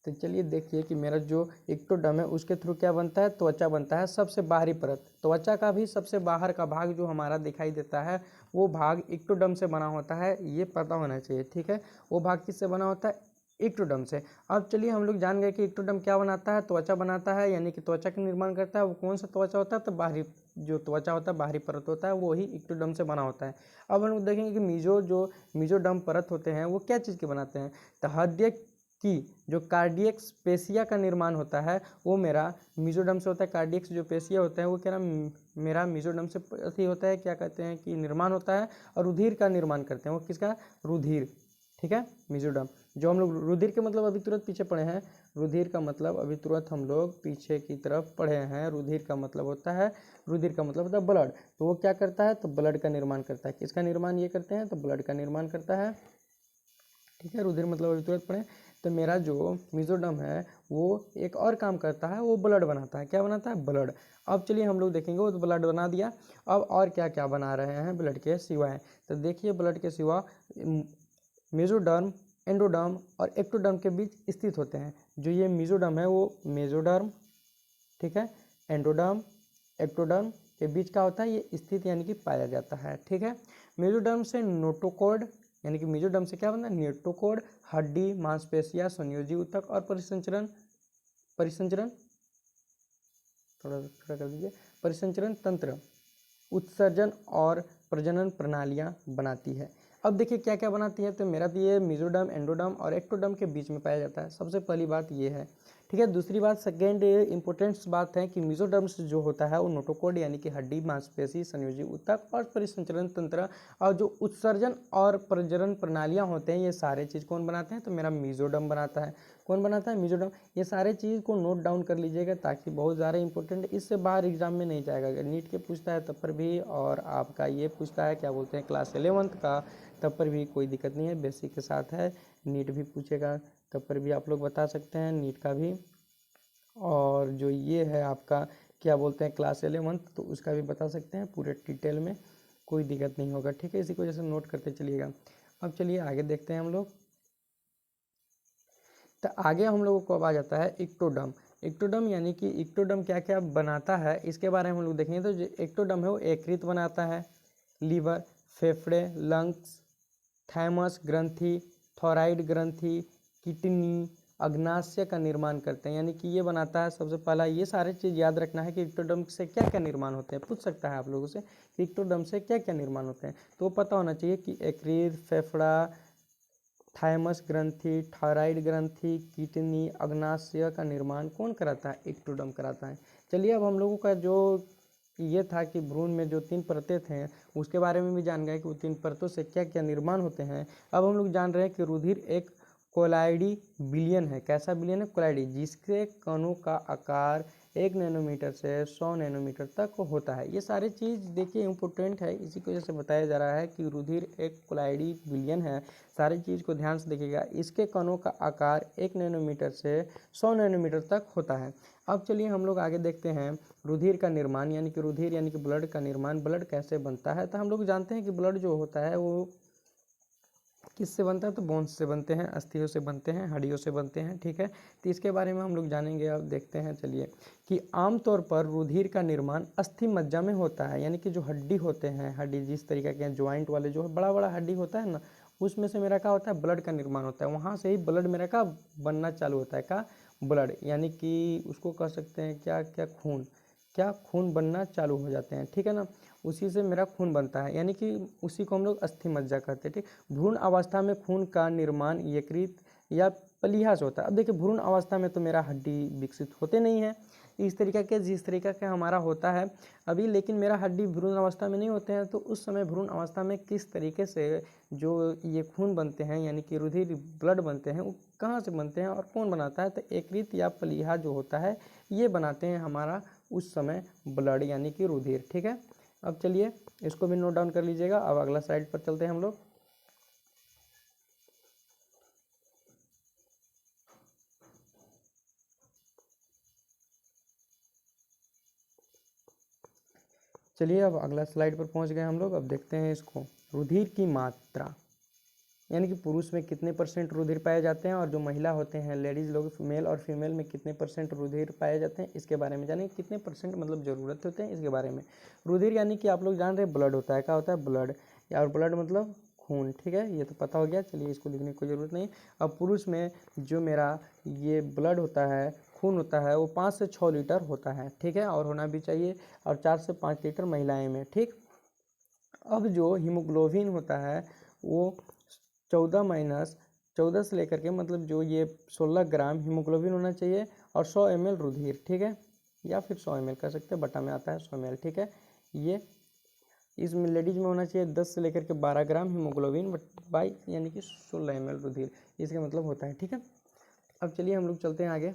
A: तो चलिए देखिए कि मेरा जो इक्टोडर्म है उसके थ्रू क्या बनता है, त्वचा बनता है, सबसे बाहरी परत। त्वचा का भी सबसे बाहर का भाग जो हमारा दिखाई देता है वो भाग इक्टोडर्म से बना होता है, ये पता होना चाहिए। ठीक है, वो भाग किससे बना होता है, इक्टोडर्म से। अब चलिए हम लोग जान गए कि इक्टोडर्म क्या बनाता है, त्वचा बनाता है, यानी कि त्वचा का निर्माण करता है। वो कौन सा त्वचा होता है, तो बाहरी जो त्वचा होता है, बाहरी परत होता है, वो ही इक्टोडर्म से बना होता है। अब हम लोग देखेंगे कि मेसोडर्म परत होते हैं वो क्या चीज़ के बनाते हैं, तो हृदय की जो कार्डियक पेशिया का निर्माण होता है वो मेरा मेसोडर्म से होता है। कार्डियक जो पेशिया होता है वो क्या नाम, मेरा मेसोडर्म से अथी होता है, क्या कहते हैं कि निर्माण होता है। और रुधिर का निर्माण करते हैं, वो किसका, रुधिर। ठीक है, मेसोडर्म, जो हम लोग रुधिर के मतलब अभी तुरंत पीछे पढ़े हैं, रुधिर का मतलब अभी तुरंत हम लोग पीछे की तरफ पढ़े हैं। रुधिर का मतलब होता है, रुधिर का मतलब होता है ब्लड। तो वो क्या करता है, तो ब्लड का निर्माण करता है। किसका निर्माण ये करते हैं, तो ब्लड का निर्माण करता है। ठीक है, रुधिर मतलब अभी तुरंत पढ़े। तो मेरा जो मेसोडर्म है वो एक और काम करता है, वो ब्लड बनाता है। क्या बनाता है, ब्लड। अब चलिए हम लोग देखेंगे, वो तो ब्लड बना दिया। अब और क्या क्या बना रहे हैं ब्लड के सिवाय, तो देखिए ब्लड के सिवा मेसोडर्म, एंडोडर्म और एक्टोडर्म के बीच स्थित होते हैं। जो ये मेसोडर्म है वो मेसोडर्म, ठीक है, एंडोडर्म, एक्टोडर्म के बीच का होता है, ये स्थित यानी कि पाया जाता है। ठीक है, मेसोडर्म से नोटोकॉर्ड, यानी कि मेसोडर्म से क्या बनता है, नोटोकॉर्ड, हड्डी, मांसपेशियां, संयोजी ऊतक और परिसंचरण परिसंचरण थोड़ा थोड़ा कर दीजिए, परिसंचरण तंत्र, उत्सर्जन और प्रजनन प्रणालियां बनाती है। अब देखिए क्या क्या बनाती है, तो मेरा तो ये मेसोडर्म, एंडोडर्म और एक्टोडर्म के बीच में पाया जाता है। सबसे पहली बात ये है। ठीक है, दूसरी बात, सेकेंड इंपॉर्टेंट बात है कि मेसोडर्म से जो होता है वो नोटोकॉर्ड, यानी कि हड्डी, मांसपेशी, संयोजी ऊतक और परिसंचरण तंत्र, और जो उत्सर्जन और प्रजनन प्रणालियां होते हैं, ये सारे चीज़ कौन बनाते हैं, तो मेरा मेसोडर्म बनाता है। कौन बनाता है, मेसोडर्म। ये सारे चीज़ को नोट डाउन कर लीजिएगा, ताकि बहुत ज़्यादा इंपॉर्टेंट, इससे बाहर एग्जाम में नहीं जाएगा। अगर नीट के पूछता है तब पर भी, और आपका ये पूछता है क्या बोलते हैं क्लास 11th का, तब पर भी कोई दिक्कत नहीं है, बेसिक के साथ है। नीट भी पूछेगा तब पर भी आप लोग बता सकते हैं, नीट का भी। और जो ये है आपका क्या बोलते हैं क्लास 11th, तो उसका भी बता सकते हैं पूरे डिटेल में, कोई दिक्कत नहीं होगा। ठीक है, इसी की वजह से नोट करते चलिएगा। अब चलिए आगे देखते हैं हम लोग। तो आगे हम लोगों को अब आ जाता है इक्टोडर्म। इक्टोडर्म यानी कि इक्टोडर्म क्या क्या बनाता है इसके बारे में हम लोग देखेंगे। तो जो इक्टोडर्म है वो यकृत बनाता है, लीवर, फेफड़े, लंग्स, थाइमस ग्रंथि, थायराइड ग्रंथि, किडनी, अग्नाशय का निर्माण करते हैं, यानी कि ये बनाता है। सबसे पहला ये सारे चीज़ याद रखना है कि इक्टोडर्म से क्या क्या निर्माण होते हैं, पूछ सकता है आप लोगों से कि इक्टोडर्म से क्या क्या निर्माण होते हैं, तो पता होना चाहिए कि यकृत, फेफड़ा, थाइमस ग्रंथि, थायराइड ग्रंथि, किडनी, अग्नाशय का निर्माण कौन कराता है, इक्टोडर्म कराता है। चलिए अब हम लोगों का जो ये था कि भ्रूण में जो 3 परतें थे उसके बारे में भी जान गए कि वो 3 परतों से क्या क्या निर्माण होते हैं। अब हम लोग जान रहे हैं कि रुधिर एक कोलाइडी बिलियन है। कैसा बिलियन है? कोलाइडी, जिसके कणों का आकार 1 नैनोमीटर से 100 नैनोमीटर तक होता है। ये सारी चीज़ देखिए इम्पोर्टेंट है, इसी की वजह से बताया जा रहा है कि रुधिर एक कोलाइडी बिलियन है। सारी चीज़ को ध्यान से देखिएगा। इसके कणों का आकार 1 नैनोमीटर से 100 नैनोमीटर तक होता है। अब चलिए हम लोग आगे देखते हैं रुधिर का निर्माण, यानी कि रुधिर यानी कि ब्लड का निर्माण, ब्लड कैसे बनता है। तो हम लोग जानते हैं कि ब्लड जो होता है वो किससे बनता है? तो बोन्स से बनते हैं, अस्थियों से बनते हैं, हड्डियों से बनते हैं, ठीक है। तो इसके बारे में हम लोग जानेंगे। अब देखते हैं चलिए कि आमतौर पर रुधिर का निर्माण अस्थि मज्जा में होता है, यानी कि जो हड्डी होते हैं, हड्डी जिस तरीके के ज्वाइंट वाले जो बड़ा बड़ा हड्डी होता है ना, उसमें से मेरा क्या होता है? ब्लड का निर्माण होता है। वहाँ से ही ब्लड मेरा का बनना चालू होता है। का ब्लड, यानी कि उसको कह सकते हैं क्या क्या खून, क्या खून बनना चालू हो जाते हैं, ठीक है ना। उसी से मेरा खून बनता है, यानी कि उसी को हम लोग अस्थि मज्जा कहते हैं, ठीक। भ्रूण अवस्था में खून का निर्माण यकृत या प्लीहा से होता है। अब देखिए भ्रूण अवस्था में तो मेरा हड्डी विकसित होते नहीं है इस तरीके के, जिस तरीके का हमारा होता है अभी, लेकिन मेरा हड्डी भ्रूण अवस्था में नहीं होते हैं। तो उस समय भ्रूण अवस्था में किस तरीके से जो ये खून बनते हैं, यानी कि रुधिर ब्लड बनते हैं, वो कहाँ से बनते हैं और कौन बनाता है? तो यकृत या प्लीहा जो होता है ये बनाते हैं हमारा उस समय ब्लड, यानी कि रुधिर, ठीक है। अब चलिए इसको भी नोट डाउन कर लीजिएगा। अब अगला स्लाइड पर चलते हैं हम लोग। चलिए अब अगला स्लाइड पर पहुंच गए हम लोग। अब देखते हैं इसको, रुधिर की मात्रा, यानी कि पुरुष में कितने % रुधिर पाए जाते हैं और जो महिला होते हैं लेडीज लोग, मेल और फीमेल में कितने % रुधिर पाए जाते हैं, इसके बारे में जानेंगे। कितने % मतलब ज़रूरत होते हैं इसके बारे में। रुधिर यानी कि आप लोग जान रहे हैं ब्लड होता है, क्या होता है? ब्लड, और ब्लड मतलब खून, ठीक है, ये तो पता हो गया। चलिए इसको लिखने की कोई ज़रूरत नहीं। अब पुरुष में जो मेरा ये ब्लड होता है, खून होता है, वो 5 से 6 लीटर होता है, ठीक है, और होना भी चाहिए। और 4 से 5 लीटर महिलाएं में, ठीक। अब जो हीमोग्लोबिन होता है वो 14 से लेकर के मतलब जो ये 16 ग्राम हीमोग्लोबिन होना चाहिए और 100 ml रुधिर, ठीक है, या फिर 100 ml कह सकते हैं, बटा में आता है 100 ml, ठीक है। ये इसमें लेडीज में होना चाहिए 10 से लेकर के 12 ग्राम हीमोग्लोबिन बाई, यानी कि 16 ml रुधिर, इसका मतलब होता है, ठीक है। अब चलिए हम लोग चलते हैं आगे।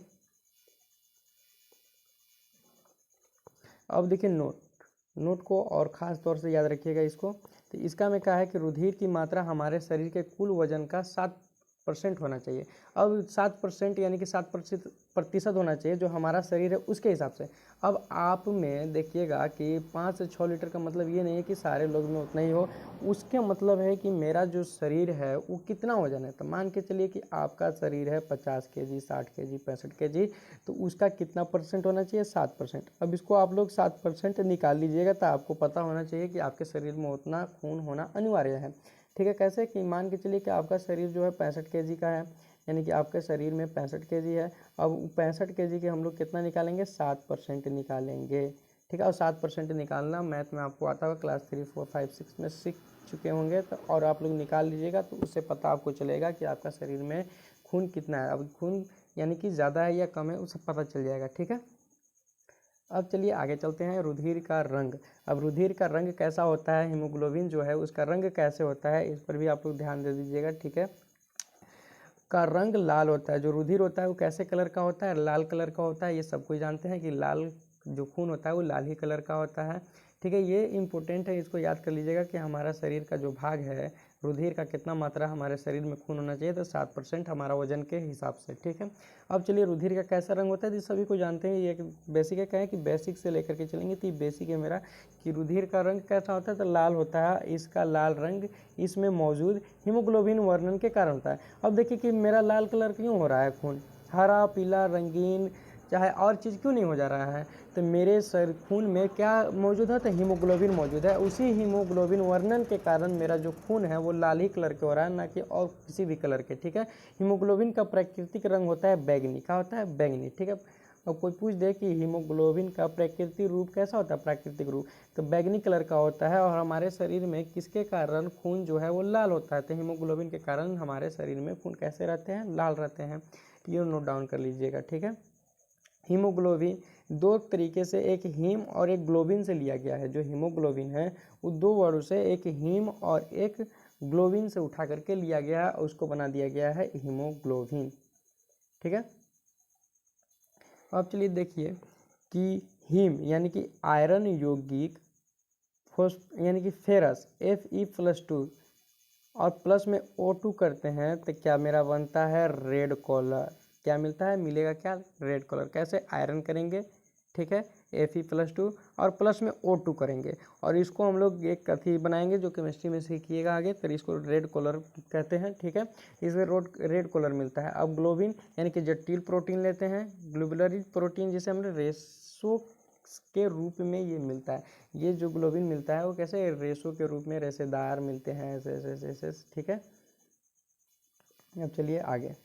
A: अब देखिए नोट को और ख़ास तौर से याद रखिएगा इसको। तो इसका में कहा है कि रुधिर की मात्रा हमारे शरीर के कुल वजन का 7% होना चाहिए। अब 7% यानी कि 7% होना चाहिए जो हमारा शरीर है उसके हिसाब से। अब आप में देखिएगा कि 5 से 6 लीटर का मतलब ये नहीं है कि सारे लोग में उतना ही हो, उसके मतलब है कि मेरा जो शरीर है वो कितना वजन है। तो मान के चलिए कि आपका शरीर है 50 kg, 60 kg, 65 kg, तो उसका कितना % होना चाहिए? 7%। अब इसको आप लोग 7% निकाल लीजिएगा, तो आपको पता होना चाहिए कि आपके शरीर में उतना खून होना अनिवार्य है, ठीक है। कैसे कि मान के चलिए कि आपका शरीर जो है 65 kg का है, यानी कि आपके शरीर में 65 kg है। अब 65 kg के हम लोग कितना निकालेंगे? 7% निकालेंगे, ठीक है। और 7% निकालना मैथ में आपको आता होगा, क्लास 3, 4, 5, 6 में सीख चुके होंगे। तो और आप लोग निकाल लीजिएगा तो उससे पता आपको चलेगा कि आपका शरीर में खून कितना है। अब खून यानी कि ज़्यादा है या कम है उसे पता चल जाएगा, ठीक है। अब चलिए आगे चलते हैं। रुधिर का रंग। अब रुधिर का रंग कैसा होता है, हीमोग्लोबिन जो है उसका रंग कैसे होता है, इस पर भी आप लोग ध्यान दे दीजिएगा, ठीक है। का रंग लाल होता है। जो रुधिर होता है वो कैसे कलर का होता है? लाल कलर का होता है। ये सब कोई जानते हैं कि लाल जो खून होता है वो लाल ही कलर का होता है, ठीक है। ये इंपॉर्टेंट है, इसको याद कर लीजिएगा कि हमारा शरीर का जो भाग है रुधिर का कितना मात्रा हमारे शरीर में खून होना चाहिए, तो 7% हमारा वजन के हिसाब से, ठीक है। अब चलिए रुधिर का कैसा रंग होता है, तो सभी को जानते हैं, ये बेसिक है। क्या है कि बेसिक से लेकर के चलेंगे तो ये बेसिक है मेरा कि रुधिर का रंग कैसा होता है, तो लाल होता है। इसका लाल रंग इसमें मौजूद हीमोग्लोबिन वर्णन के कारण होता है। अब देखिए कि मेरा लाल कलर क्यों हो रहा है खून, हरा पीला रंगीन चाहे और चीज़ क्यों नहीं हो जा रहा है? तो मेरे खून में क्या मौजूद है? तो हीमोग्लोबिन मौजूद है। उसी हीमोग्लोबिन वर्णन के कारण मेरा जो खून है वो लाल ही कलर के हो रहा है, ना कि और किसी भी कलर के, ठीक है। हीमोग्लोबिन का प्राकृतिक रंग होता है बैंगनी। क्या होता है? बैंगनी, ठीक है। अब कोई पूछ दे कि हीमोग्लोबिन का प्राकृतिक रूप कैसा होता है, प्राकृतिक रूप, तो बैंगनी कलर का होता है। और हमारे शरीर में किसके कारण खून जो है वो लाल होता है? तो हीमोग्लोबिन के कारण हमारे शरीर में खून कैसे रहते हैं? लाल रहते हैं। ये नोट डाउन कर लीजिएगा, ठीक है। हीमोग्लोबिन दो तरीके से, एक हीम और एक ग्लोबिन से लिया गया है। जो हीमोग्लोबिन है वो दो वर्डों से, एक हीम और एक ग्लोबिन से उठा करके लिया गया है और उसको बना दिया गया है हीमोग्लोबिन। ठीक है। अब चलिए देखिए कि हीम यानी कि आयरन यौगिक यानी कि फेरस Fe+2 और प्लस में O2 करते हैं तो क्या मेरा बनता है रेड कलर। क्या मिलता है, मिलेगा क्या, रेड कलर। कैसे, आयरन करेंगे, ठीक है, Fe+2 और प्लस में O2 करेंगे और इसको हम लोग एक कथी बनाएंगे जो केमिस्ट्री में सीखिएगा आगे, तो इसको रेड कलर कहते हैं। ठीक है, इसमें रेड कलर मिलता है। अब ग्लोबिन यानी कि जटिल प्रोटीन लेते हैं, ग्लोबुलर प्रोटीन जिसे हम रेशो के रूप में ये मिलता है। ये जो ग्लोबिन मिलता है वो कैसे, रेशो के रूप में रेशेदार मिलते हैं, ऐसे ऐसे ऐसे। ठीक है, अब चलिए आगे,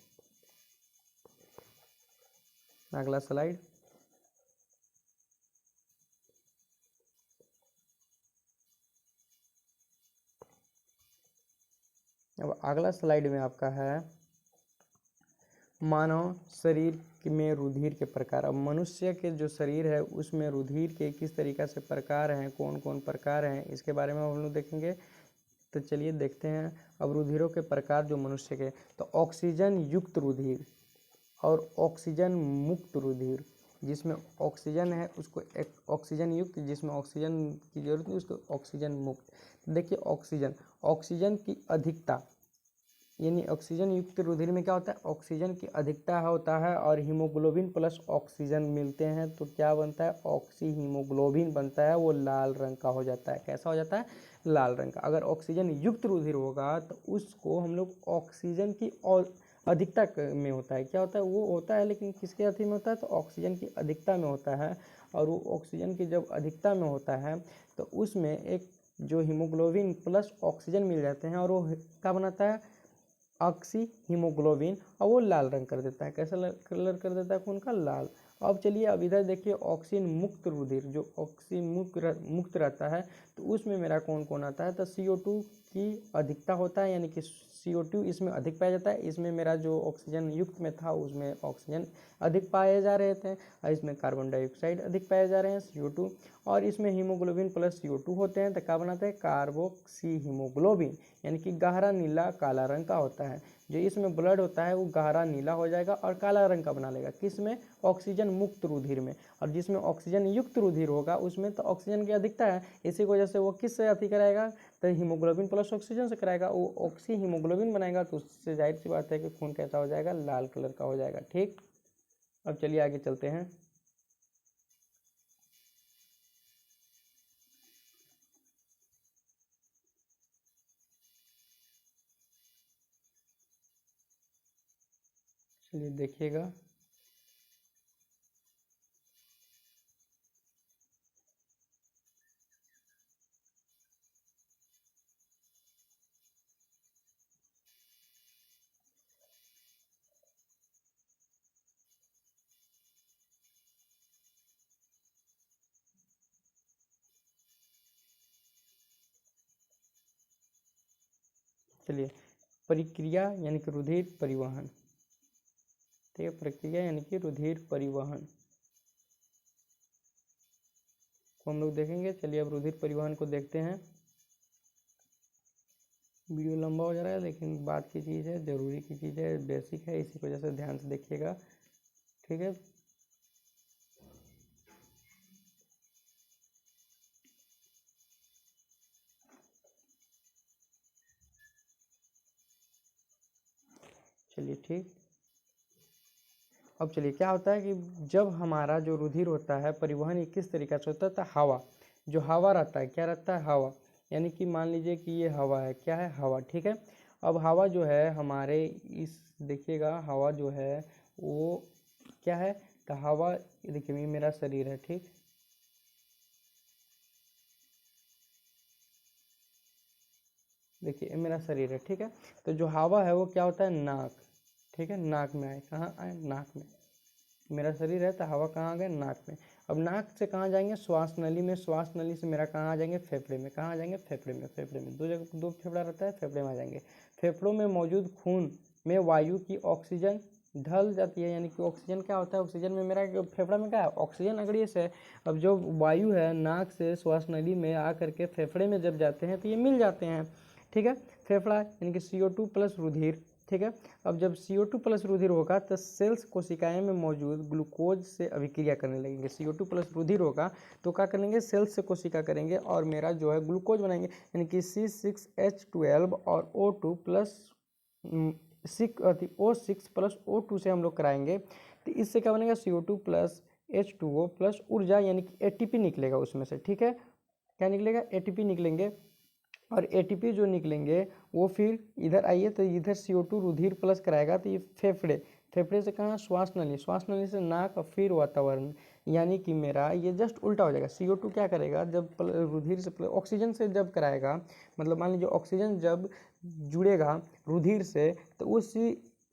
A: अगला स्लाइड। अब अगला स्लाइड में आपका है मानव शरीर में रुधिर के प्रकार। अब मनुष्य के जो शरीर है उसमें रुधिर के किस तरीक़ा से प्रकार हैं, कौन कौन प्रकार हैं, इसके बारे में हम लोग देखेंगे। तो चलिए देखते हैं अब रुधिरों के प्रकार जो मनुष्य के, तो ऑक्सीजन युक्त रुधिर और ऑक्सीजन मुक्त रुधिर। जिसमें ऑक्सीजन है उसको एक ऑक्सीजन युक्त, जिसमें ऑक्सीजन की जरूरत नहीं उसको ऑक्सीजन मुक्त। देखिए ऑक्सीजन की अधिकता यानी ऑक्सीजन युक्त रुधिर में क्या होता है, ऑक्सीजन की अधिकता होता है और हीमोग्लोबिन प्लस ऑक्सीजन मिलते हैं तो क्या बनता है, ऑक्सी हीमोग्लोबिन बनता है। वो लाल रंग का हो जाता है। कैसा हो जाता है, लाल रंग का। अगर ऑक्सीजन युक्त रुधिर होगा तो उसको हम लोग ऑक्सीजन की और अधिकता में होता है। क्या होता है, वो होता है लेकिन किसके अति में होता है, तो ऑक्सीजन की अधिकता में होता है। और वो ऑक्सीजन की जब अधिकता में होता है तो उसमें एक जो हीमोग्लोबिन प्लस ऑक्सीजन मिल जाते हैं और वो क्या बनाता है, ऑक्सी हीमोग्लोबिन, और वो लाल रंग कर देता है। कैसा कलर कर देता है, खून का लाल। अब चलिए अब इधर देखिए ऑक्सीजन मुक्त रुधिर, जो ऑक्सीजन मुक्त रहता है तो उसमें मेरा कौन कौन आता है, तो CO2 की अधिकता होता है, यानी कि CO2 इसमें अधिक पाया जाता है। इसमें मेरा जो ऑक्सीजन युक्त में था उसमें ऑक्सीजन अधिक पाए जा रहे थे और इसमें कार्बन डाइऑक्साइड अधिक पाए जा रहे हैं CO2। और इसमें हीमोग्लोबिन प्लस CO2 होते हैं तो क्या बनाते हैं, कार्बोक्सी हीमोग्लोबिन, यानी कि गहरा नीला काला रंग का होता है। जो इसमें ब्लड होता है वो गहरा नीला हो जाएगा और काला रंग का बना लेगा। किस में, ऑक्सीजन मुक्त रुधिर में। और जिसमें ऑक्सीजन युक्त रुधिर होगा उसमें तो ऑक्सीजन की अधिकता है, इसी वजह से वो किस से अति कराएगा, तो हीमोग्लोबिन प्लस ऑक्सीजन से कराएगा। वो ऑक्सी हीमोग्लोबिन बनाएगा तो उससे जाहिर सी बात है कि खून कैसा हो जाएगा, लाल कलर का हो जाएगा। ठीक, अब चलिए आगे चलते हैं। चलिए देखिएगा, चलिए प्रक्रिया यानी कि रुधिर परिवहन। ठीक है, प्रक्रिया यानी कि रुधिर परिवहन को हम लोग देखेंगे। चलिए अब रुधिर परिवहन को देखते हैं। वीडियो लंबा हो जा रहा है लेकिन बात की चीज़ है, ज़रूरी की चीज़ है, बेसिक है, इसी वजह से ध्यान से देखिएगा। ठीक है, चलिए ठीक। अब चलिए क्या होता है कि जब हमारा जो रुधिर होता है परिवहन ये किस तरीक़े से होता है, तो हवा, जो हवा रहता है, क्या रहता है, हवा। यानी कि मान लीजिए कि ये हवा है, क्या है, हवा। ठीक है, अब हवा जो है हमारे इस, देखिएगा हवा जो है वो क्या है, तो हवा, देखिए ये मेरा शरीर है, ठीक, देखिए ये मेरा शरीर है। ठीक है, तो जो हवा है वो क्या होता है, नाक। ठीक है, नाक में आए, कहाँ आए, नाक में। मेरा शरीर है तो हवा कहाँ आ गए, नाक में। अब नाक से कहाँ जाएंगे, श्वास नली में। श्वास नली से मेरा कहाँ आ जाएंगे, फेफड़े में। कहाँ आ जाएंगे, फेफड़े में। फेफड़े में दो जगह, दो फेफड़ा रहता है, फेफड़े में आ जाएंगे। फेफड़ों में मौजूद खून में वायु की ऑक्सीजन ढल जाती है, यानी कि ऑक्सीजन क्या होता है, ऑक्सीजन में मेरा फेफड़ा में क्या है, ऑक्सीजन अगर से। अब जो वायु है नाक से श्वास नली में आ करके फेफड़े में जब जाते हैं तो ये मिल जाते हैं। ठीक है। फेफड़ा यानी कि CO2 प्लस रुधिर, ठीक है। अब जब CO2 प्लस रुधिर होगा तो सेल्स कोशिकाएं में मौजूद ग्लूकोज से अभिक्रिया करने लगेंगे। CO2 प्लस रुधिर होगा तो क्या करेंगे, सेल्स से कोशिका करेंगे और मेरा जो है ग्लूकोज बनाएंगे, यानी कि C6H12 और O2 plus O6 plus O2 से हम लोग कराएंगे। तो इससे क्या बनेगा, CO2 प्लस H2O प्लस ऊर्जा यानी कि ATP निकलेगा उसमें से, ठीक है। क्या निकलेगा, ATP निकलेंगे और ATP जो निकलेंगे वो फिर इधर आइए तो इधर CO2 रुधिर प्लस कराएगा तो ये फेफड़े, फेफड़े से कहाँ, श्वास नली, श्वास नली से नाक और फिर वातावरण, यानी कि मेरा ये जस्ट उल्टा हो जाएगा। CO2 क्या करेगा, जब रुधिर से ऑक्सीजन से जब कराएगा, मतलब मान लीजिए ऑक्सीजन जब जुड़ेगा रुधिर से तो उस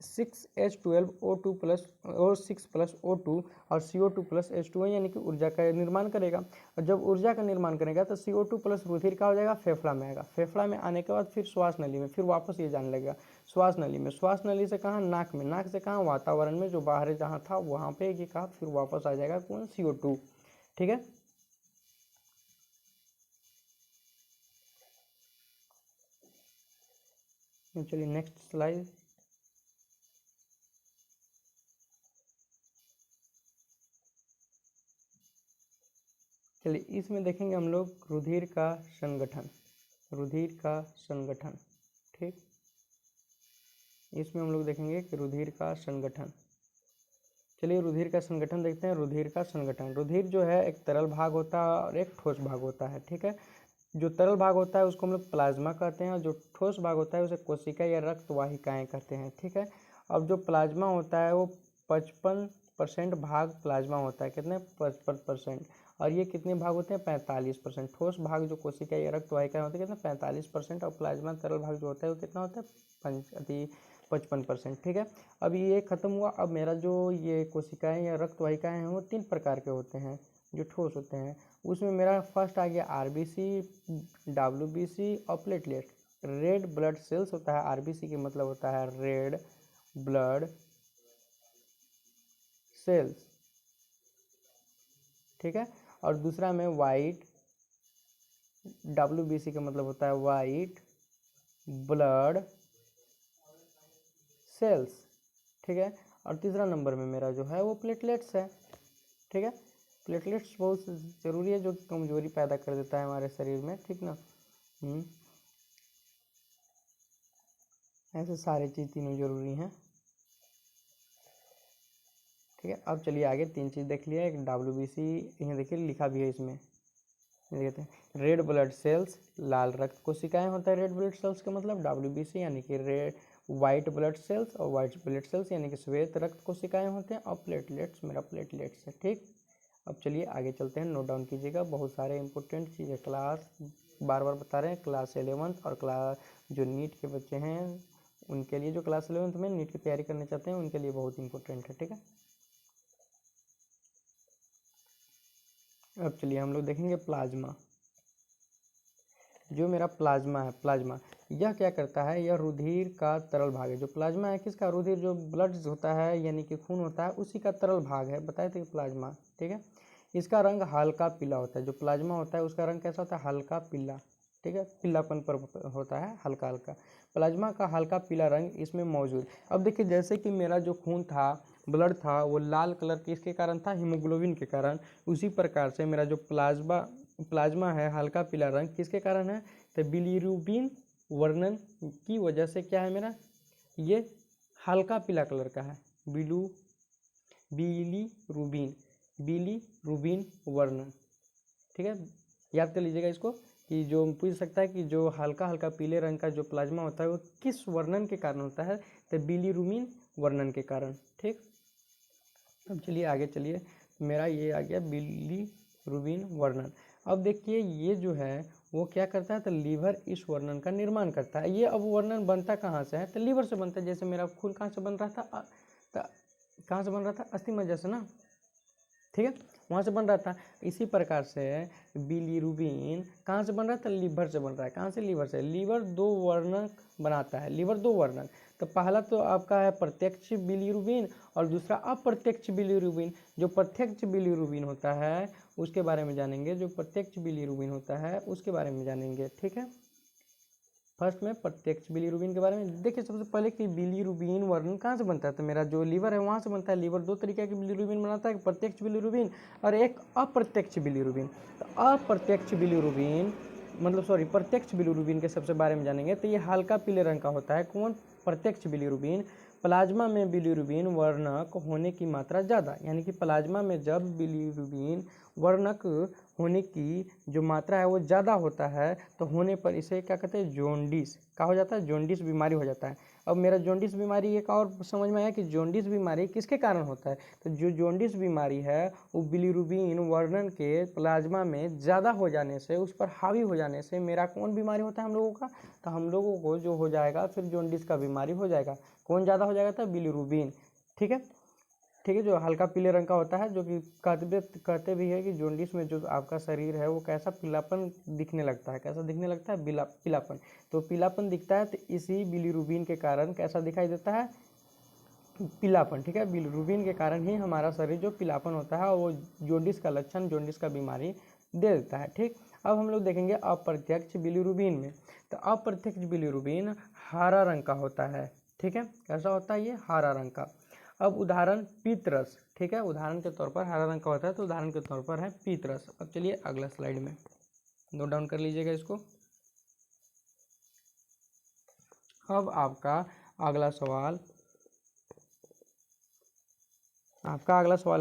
A: C6H12O2 plus O6 plus O2 और CO2 प्लस H2O यानी कि ऊर्जा का निर्माण करेगा। और जब ऊर्जा का निर्माण करेगा तो CO2 प्लस रुधिर का हो जाएगा, फेफड़ा में आएगा। फेफड़ा में आने के बाद फिर श्वास नली में, फिर वापस ये जाने लगेगा श्वास नली में, श्वास नली से कहाँ, नाक में, नाक से कहाँ, वातावरण में, जो बाहर जहाँ था वहाँ पे ये कहा फिर वापस आ जाएगा कौन, CO2, ठीक है। चलिए नेक्स्ट स्लाइड। चलिए इसमें देखेंगे हम लोग रुधिर का संगठन, रुधिर का संगठन, ठीक। इसमें हम लोग देखेंगे कि रुधिर का संगठन। चलिए रुधिर का संगठन देखते हैं। रुधिर का संगठन, रुधिर जो है एक तरल भाग होता है और एक ठोस भाग होता है, ठीक है। जो तरल भाग होता है उसको हम लोग प्लाज्मा कहते हैं और जो ठोस भाग होता है उसे कोशिका या रक्त वाहिकाएँ कहते हैं, ठीक है। अब जो प्लाज्मा होता है वो 55% भाग प्लाज्मा होता है, कितने, 55%। और ये कितने भाग होते हैं, 45%। ठोस भाग जो कोशिका या रक्त वाहिकाएँ होती है कितना, 45%। और प्लाज्मा तरल भाग जो होता है वो कितना होता है, 55%, ठीक है। अब ये खत्म हुआ। अब मेरा जो ये कोशिकाएं या रक्त वाहिकाएँ हैं वो 3 प्रकार के होते हैं जो ठोस होते हैं। उसमें मेरा फर्स्ट आ गया RBC, WBC और प्लेटलेट। रेड ब्लड सेल्स होता है, RBC की मतलब होता है रेड ब्लड सेल्स, ठीक है। और दूसरा में वाइट, WBC का मतलब होता है वाइट ब्लड सेल्स, ठीक है। और तीसरा नंबर में मेरा जो है वो प्लेटलेट्स है, ठीक है। प्लेटलेट्स बहुत ज़रूरी है जो कि कमजोरी पैदा कर देता है हमारे शरीर में, ठीक ना। ऐसे सारे चीज़ तीनों जरूरी हैं, ठीक है। अब चलिए आगे 3 चीज़ देख लिया। एक WBC, यहाँ देखिए लिखा भी है इसमें, देखते हैं रेड ब्लड सेल्स, लाल रक्त कोशिकाएं होता है रेड ब्लड सेल्स का मतलब। WBC यानी कि रेड वाइट ब्लड सेल्स, और वाइट ब्लड सेल्स यानी कि श्वेत रक्त कोशिकाएं होते हैं। और प्लेटलेट्स मेरा प्लेटलेट्स है, ठीक। अब चलिए आगे चलते हैं, नोट डाउन कीजिएगा, बहुत सारे इंपॉर्टेंट चीज़ें क्लास बार बार बता रहे हैं। क्लास 11th और क्लास जो नीट के बच्चे हैं उनके लिए, जो क्लास 11th में नीट की तैयारी करना चाहते हैं उनके लिए बहुत इंपॉर्टेंट है, ठीक है। अब चलिए हम लोग देखेंगे प्लाज्मा। जो मेरा प्लाज्मा है, प्लाज्मा यह क्या करता है, यह रुधिर का तरल भाग है। जो प्लाज्मा है किसका, रुधिर जो ब्लड होता है यानी कि खून होता है उसी का तरल भाग है, बताए थे प्लाज्मा, ठीक है। इसका रंग हल्का पीला होता है। जो प्लाज्मा होता है उसका रंग कैसा होता है, हल्का पीला, ठीक है, पीलापन पर होता है, हल्का हल्का। प्लाज्मा का हल्का पीला रंग इसमें मौजूद। अब देखिए जैसे कि मेरा जो खून था, ब्लड था, वो लाल कलर किसके कारण था, हीमोग्लोबिन के कारण। उसी प्रकार से मेरा जो प्लाज्मा है हल्का पीला रंग किसके कारण है, तो बिलीरुबिन वर्णन की वजह से क्या है मेरा, ये हल्का पीला कलर का है। बिलीरुबिन वर्णन, ठीक है। याद कर लीजिएगा इसको कि जो पूछ सकता है कि जो हल्का हल्का पीले रंग का जो प्लाज्मा होता है वो किस वर्णन के कारण होता है, तो बिलीरुबिन वर्णन के कारण, ठीक। अब चलिए आगे चलिए, मेरा ये आ गया बिलीरुबिन वर्णन। अब देखिए ये जो है वो क्या करता है, तो लीवर इस वर्णन का निर्माण करता है। ये अब वर्णन बनता कहाँ से है, तो लीवर से बनता है। जैसे मेरा खून कहाँ से बन रहा था, तो कहाँ से बन रहा था, अस्थि मज्जा से ना, ठीक है, वहाँ से बन रहा था। इसी प्रकार से बिलीरुबिन कहाँ से बन रहा था, लीवर से बन रहा है। कहाँ से, लीवर से। लीवर 2 वर्णक बनाता है, लीवर 2 वर्णक। तो पहला तो आपका है प्रत्यक्ष बिलीरुबिन और दूसरा अप्रत्यक्ष बिलीरुबिन। जो प्रत्यक्ष बिलीरुबिन होता है उसके बारे में जानेंगे, जो प्रत्यक्ष बिलीरुबिन होता है उसके बारे में जानेंगे, ठीक है। फर्स्ट में प्रत्यक्ष बिलीरुबिन के बारे में देखिए। सबसे पहले कि बिलीरुबिन वर्णन कहाँ से बनता है, तो मेरा जो लीवर है वहाँ से बनता है। लीवर दो तरीके की बिलीरुबिन बनाता है, प्रत्यक्ष बिलीरुबिन और एक अप्रत्यक्ष बिलीरुबिन। तो अप्रत्यक्ष बिलीरुबिन प्रत्यक्ष बिलीरुबिन के सबसे बारे में जानेंगे। तो ये हल्का पीले रंग का होता है। कौन? प्रत्यक्ष बिलीरुबिन। प्लाज्मा में बिलीरुबिन वर्णक होने की मात्रा ज़्यादा, यानी कि प्लाज्मा में जब बिलीरुबिन वर्णक होने की जो मात्रा है वो ज़्यादा होता है तो होने पर इसे क्या कहते हैं, जॉन्डिस का हो जाता है, जॉन्डिस बीमारी हो जाता है। अब मेरा जॉन्डिस बीमारी एक और समझ में आया कि जॉन्डिस बीमारी किसके कारण होता है, तो जो जॉन्डिस बीमारी है वो बिलीरुबिन वर्णन के प्लाज्मा में ज़्यादा हो जाने से, उस पर हावी हो जाने से मेरा कौन बीमारी होता है हम लोगों का, तो हम लोगों को जो हो जाएगा फिर जॉन्डिस का बीमारी हो जाएगा। कौन ज़्यादा हो जाएगा, तो बिलीरुबिन। ठीक है, ठीक है, जो हल्का पीले रंग का होता है, जो कि कहते भी है कि जॉन्डिस में जो आपका शरीर है वो कैसा पीलापन दिखने लगता है, कैसा दिखने लगता है, पीलापन। तो पीलापन दिखता है तो इसी बिलीरुबिन के कारण कैसा दिखाई देता है, पीलापन। ठीक है, बिलीरुबिन के कारण ही हमारा शरीर जो पीलापन होता है वो जॉन्डिस का लक्षण, जॉन्डिस का बीमारी दे देता है। ठीक, अब हम लोग देखेंगे अप्रत्यक्ष बिलीरुबिन में। तो अप्रत्यक्ष बिलीरुबिन हरा रंग का होता है। ठीक है, कैसा होता है ये, हरा रंग का। अब उदाहरण पीतरस। ठीक है, उदाहरण के तौर पर हरा रंग का होता है तो उदाहरण के तौर पर है पीतरस। अब चलिए अगला स्लाइड में नोट डाउन कर लीजिएगा इसको। अब आपका अगला सवाल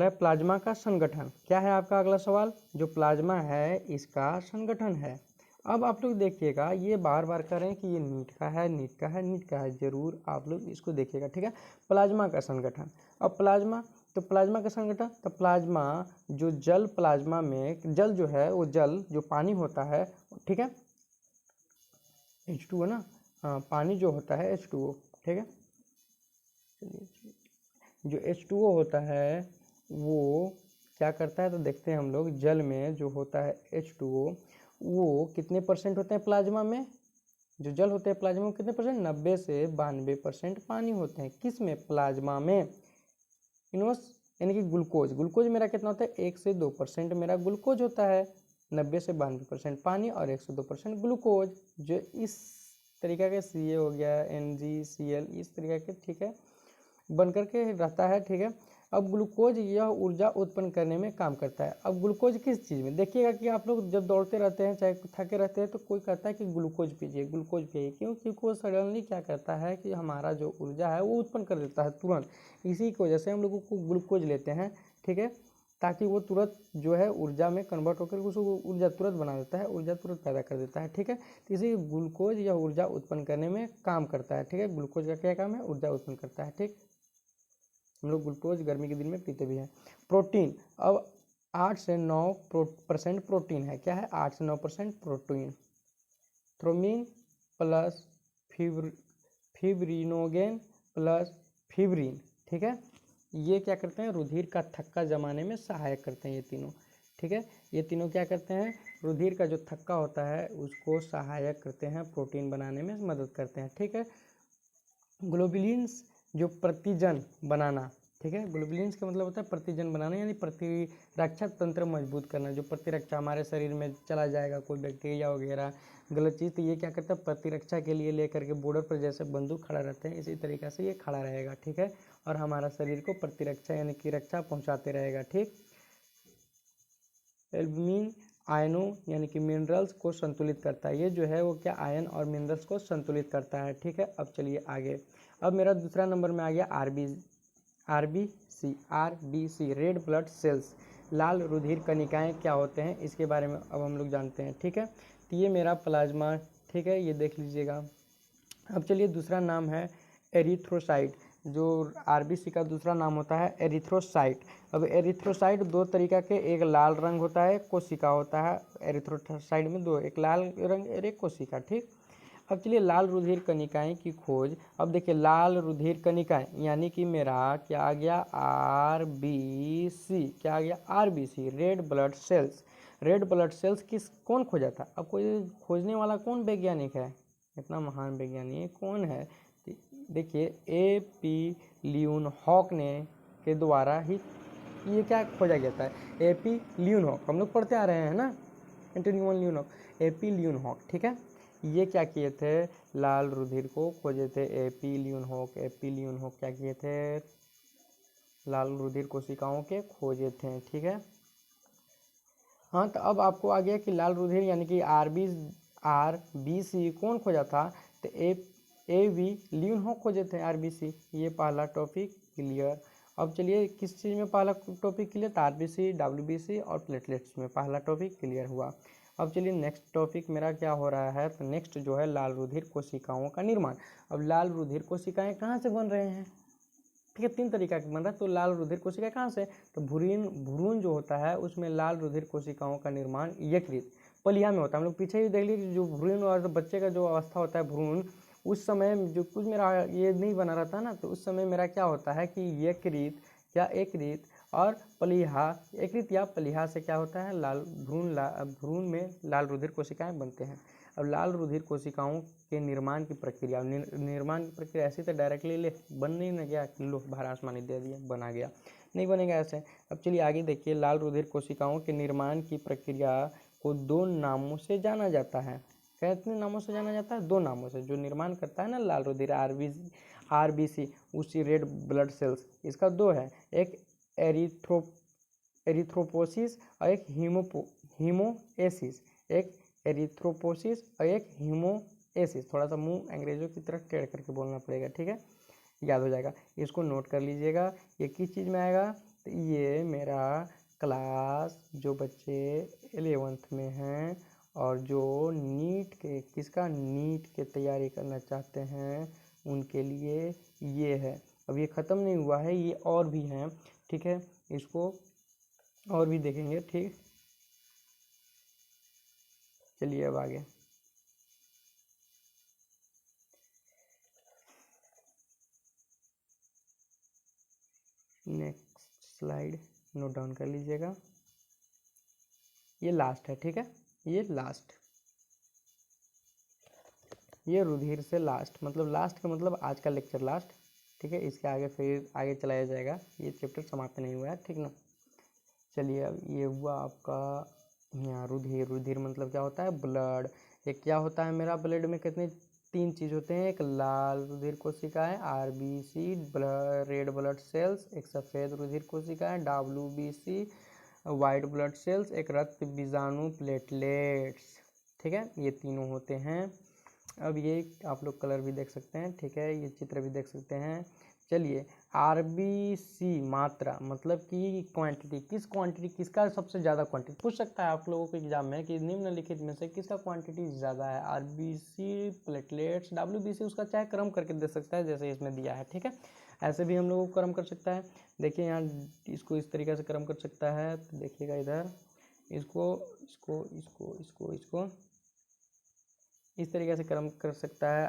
A: है प्लाज्मा का संगठन। क्या है आपका अगला सवाल, जो प्लाज्मा है इसका संगठन है। अब आप लोग देखिएगा, ये बार बार करें कि ये नीट का है, नीट का है, नीट का है, जरूर आप लोग इसको देखिएगा। ठीक है, प्लाज्मा का संगठन। अब प्लाज्मा, तो प्लाज्मा का संगठन, तो प्लाज्मा जो जल, प्लाज्मा में जल जो है वो जल जो पानी होता है, ठीक है, H2O ना, हाँ पानी जो होता है H2O। ठीक है, जो H2O होता है वो क्या करता है, तो देखते हैं हम लोग, जल में जो होता है H2O वो कितने परसेंट होते हैं प्लाज्मा में, जो जल होते हैं प्लाज्मा में कितने परसेंट, 90 से 92% पानी होते हैं। किस में, प्लाज्मा में। इनवर्स यानी कि ग्लूकोज, ग्लूकोज मेरा कितना होता है, 1 से 2% मेरा ग्लूकोज होता है। 90 से 92% पानी और 1 से 2% ग्लूकोज, जो इस तरीका के Ca हो गया, NgCl, इस तरीका के, ठीक है, बन करके रहता है। ठीक है, अब ग्लूकोज यह ऊर्जा उत्पन्न करने में काम करता है। अब ग्लूकोज किस चीज़ में, देखिएगा कि आप लोग जब दौड़ते रहते हैं चाहे थके रहते हैं तो कोई कहता है कि ग्लूकोज पीजिए, ग्लूकोज पिए, क्यों, क्योंकि वो सडनली क्या करता है कि हमारा जो ऊर्जा है वो उत्पन्न कर देता है तुरंत। इसी की वजह से हम लोगों को ग्लूकोज लेते हैं। ठीक है, ताकि वो तुरंत जो है ऊर्जा में कन्वर्ट होकर उसको ऊर्जा तुरंत बना देता है, ऊर्जा तुरंत पैदा कर देता है। ठीक है, तो इसी ग्लूकोज यह ऊर्जा उत्पन्न करने में काम करता है। ठीक है, ग्लूकोज का क्या काम है, ऊर्जा उत्पन्न करता है। ठीक, हम लोग ग्लूकोज गर्मी के दिन में पीते भी हैं। प्रोटीन, अब 8 से 9% प्रोटीन है। क्या है, 8 से 9% protein. Thrombin plus fibrinogen plus fibrin. ठीक है, ये क्या करते हैं, रुधिर का थक्का जमाने में सहायक करते हैं ये तीनों। ठीक है, ये तीनों क्या करते हैं, रुधिर का जो थक्का होता है उसको सहायक करते हैं, प्रोटीन बनाने में मदद करते हैं। ठीक है, ग्लोबुलिन्स जो प्रतिजन बनाना। ठीक है, ग्लोबुलिन्स का मतलब होता है प्रतिजन बनाना, यानी प्रतिरक्षा तंत्र मजबूत करना। जो प्रतिरक्षा हमारे शरीर में चला जाएगा कोई बैक्टीरिया वगैरह गलत चीज़, तो ये क्या करता है, प्रतिरक्षा के लिए लेकर के बॉर्डर पर जैसे बंदूक खड़ा रहते हैं इसी तरीक़े से ये खड़ा रहेगा। ठीक है, और हमारा शरीर को प्रतिरक्षा यानी कि रक्षा पहुँचाते रहेगा। ठीक, एल्बुमिन आयनों यानी कि मिनरल्स को संतुलित करता है। ये जो है वो क्या, आयन और मिनरल्स को संतुलित करता है। ठीक है, अब चलिए आगे। अब मेरा दूसरा नंबर में आ गया आरबीसी, रेड ब्लड सेल्स। लाल रुधिर कणिकाएं क्या होते हैं इसके बारे में अब हम लोग जानते हैं। ठीक है, तो ये मेरा प्लाज्मा, ठीक है, ये देख लीजिएगा। अब चलिए दूसरा नाम है एरिथ्रोसाइट। जो आरबीसी का दूसरा नाम होता है एरिथ्रोसाइट। अब एरिथ्रोसाइट दो तरीका के, एक लाल रंग होता है, कोशिका होता है। एरिथ्रोसाइट में दो, एक लाल रंग और एक कोशिका। ठीक, अब चलिए लाल रुधिर कणिकाएं की खोज। अब देखिए लाल रुधिर कणिकाएं यानी कि मेरा क्या आ गया, आरबीसी, क्या आ गया, RBC, red blood cells. Red blood cells कौन खोजा था, अब कोई खोजने वाला कौन वैज्ञानिक है, इतना महान वैज्ञानिक कौन है, देखिए AP ल्यूनहॉक ने के द्वारा ही ये क्या खोजा गया था, AP ल्यूनहॉक, हम लोग पढ़ते आ रहे हैं ना, एंटनी वन ल्यूनहॉक, AP ल्यूनहॉक। ठीक है, ये क्या किए थे, लाल रुधिर को खोजे थे। एपी ल्यूनहोक क्या किए थे, लाल रुधिर कोशिकाओं के खोजे थे। ठीक है, हाँ तो अब आपको आ गया कि लाल रुधिर यानी कि आरबीसी कौन खोजा था, तो एवी ल्यूनहोक खोजे थे आरबीसी। ये पहला टॉपिक क्लियर। अब चलिए किस चीज़ में पहला टॉपिक क्लियर था, आरबीसी, डब्ल्यूबीसी और प्लेटलेट्स में पहला टॉपिक क्लियर हुआ। अब चलिए नेक्स्ट टॉपिक मेरा क्या हो रहा है, तो नेक्स्ट जो है लाल रुधिर कोशिकाओं का निर्माण। अब लाल रुधिर कोशिकाएं कहाँ से बन रहे हैं, ठीक है, 3 तरीका के बन रहा है। तो लाल रुधिर कोशिका कहाँ से, तो भ्रूण जो होता है उसमें लाल रुधिर कोशिकाओं का निर्माण यकृत पलिया में होता है। हम लोग पीछे ही देख लीजिए, जो भ्रूण और बच्चे का जो अवस्था होता है भ्रूण, उस समय जो कुछ मेरा ये नहीं बना रहता ना, तो उस समय मेरा क्या होता है कि यकृत और पलिहा, यकृत या पलिहा से क्या होता है, भ्रूण में लाल रुधिर कोशिकाएं बनते हैं। अब लाल रुधिर कोशिकाओं के निर्माण की प्रक्रिया, निर्माण की प्रक्रिया ऐसी तो डायरेक्टली बन नहीं ना गया, लो बाहर आसमानी दे दिया बना गया, नहीं बनेगा ऐसे। अब चलिए आगे देखिए, लाल रुधिर कोशिकाओं के निर्माण की प्रक्रिया को 2 नामों से जाना जाता है। कितने नामों से जाना जाता है, 2 नामों से। जो निर्माण करता है ना लाल रुधिर आरबीसी उसी रेड ब्लड सेल्स, इसका 2 है, एक एरिथ्रोपोसिस और एक हीमोएसिस। एक एरिथ्रोपोसिस और एक हीमोएसिस। थोड़ा सा मुंह अंग्रेजों की तरह टेढ़ करके बोलना पड़ेगा, ठीक है, याद हो जाएगा। इसको नोट कर लीजिएगा, ये किस चीज़ में आएगा, तो ये मेरा क्लास जो बच्चे 11th में हैं और जो नीट के तैयारी करना चाहते हैं उनके लिए ये है। अब ये ख़त्म नहीं हुआ है, ये और भी हैं, ठीक है, इसको और भी देखेंगे। ठीक, चलिए अब आगे नेक्स्ट स्लाइड नोट डाउन कर लीजिएगा। ये लास्ट है, ठीक है, ये लास्ट, ये रुधिर से लास्ट, मतलब लास्ट का मतलब आज का लेक्चर लास्ट, ठीक है। इसके आगे फिर आगे चलाया जाएगा, ये चैप्टर समाप्त नहीं हुआ है, ठीक ना। चलिए अब ये हुआ आपका यहाँ रुधिर मतलब क्या होता है, ब्लड। एक क्या होता है मेरा, ब्लड में कितने 3 चीज़ होते हैं, एक लाल रुधिर कोशिकाएं आरबीसी रेड ब्लड सेल्स, एक सफ़ेद रुधिर कोशिकाएं डब्ल्यूबीसी वाइट ब्लड सेल्स, एक रक्त बीजाणु प्लेटलेट्स, ठीक है, ये तीनों होते हैं। अब ये आप लोग कलर भी देख सकते हैं, ठीक है, ये चित्र भी देख सकते हैं। चलिए आरबीसी मात्रा मतलब कि क्वांटिटी, किसका सबसे ज़्यादा क्वांटिटी पूछ सकता है आप लोगों के एग्जाम में कि निम्नलिखित में से किसका क्वांटिटी ज़्यादा है, आरबीसी, प्लेटलेट्स, डब्ल्यूबीसी, उसका चाहे क्रम करके दे सकता है जैसे इसमें दिया है, ठीक है। ऐसे भी हम लोगों को क्रम कर सकता है। देखिए यहाँ इसको इस तरीके से क्रम कर सकता है, तो देखिएगा इधर इसको इसको इसको इसको इसको इस तरीके से क्रम कर सकता है,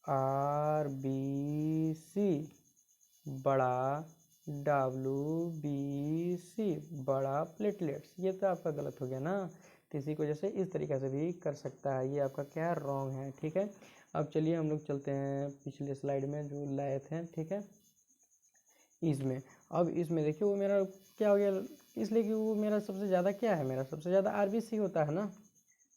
A: आर बी सी बड़ा, WBC बड़ा, प्लेटलेट्स। ये तो आपका गलत हो गया ना, तो इसी को जैसे इस तरीके से भी कर सकता है, ये आपका क्या है, रॉन्ग है, ठीक है। अब चलिए हम लोग चलते हैं पिछले स्लाइड में जो लाए थे, ठीक है, इसमें। अब इसमें देखिए वो मेरा क्या हो गया, इसलिए कि वो मेरा सबसे ज़्यादा क्या है, मेरा सबसे ज़्यादा आरबीसी होता है ना,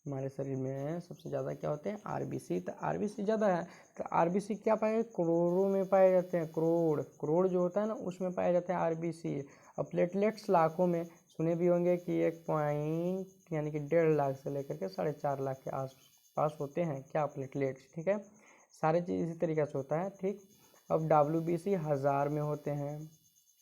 A: हमारे शरीर में सबसे ज़्यादा क्या होते हैं, आरबीसी। तो आरबीसी ज़्यादा है, तो आरबीसी क्या पाए, करोड़ों में पाए जाते हैं, करोड़ जो होता है ना उसमें पाए जाते हैं आरबीसी। और प्लेटलेट्स लाखों में, सुने भी होंगे कि 1 पॉइंट यानी कि 1.5 लाख से लेकर के 4.5 लाख के आसपास होते हैं क्या, प्लेटलेट्स, ठीक है। सारे चीज़ इसी तरीके से होता है, ठीक। अब डब्ल्यूबीसी 1000 में होते हैं।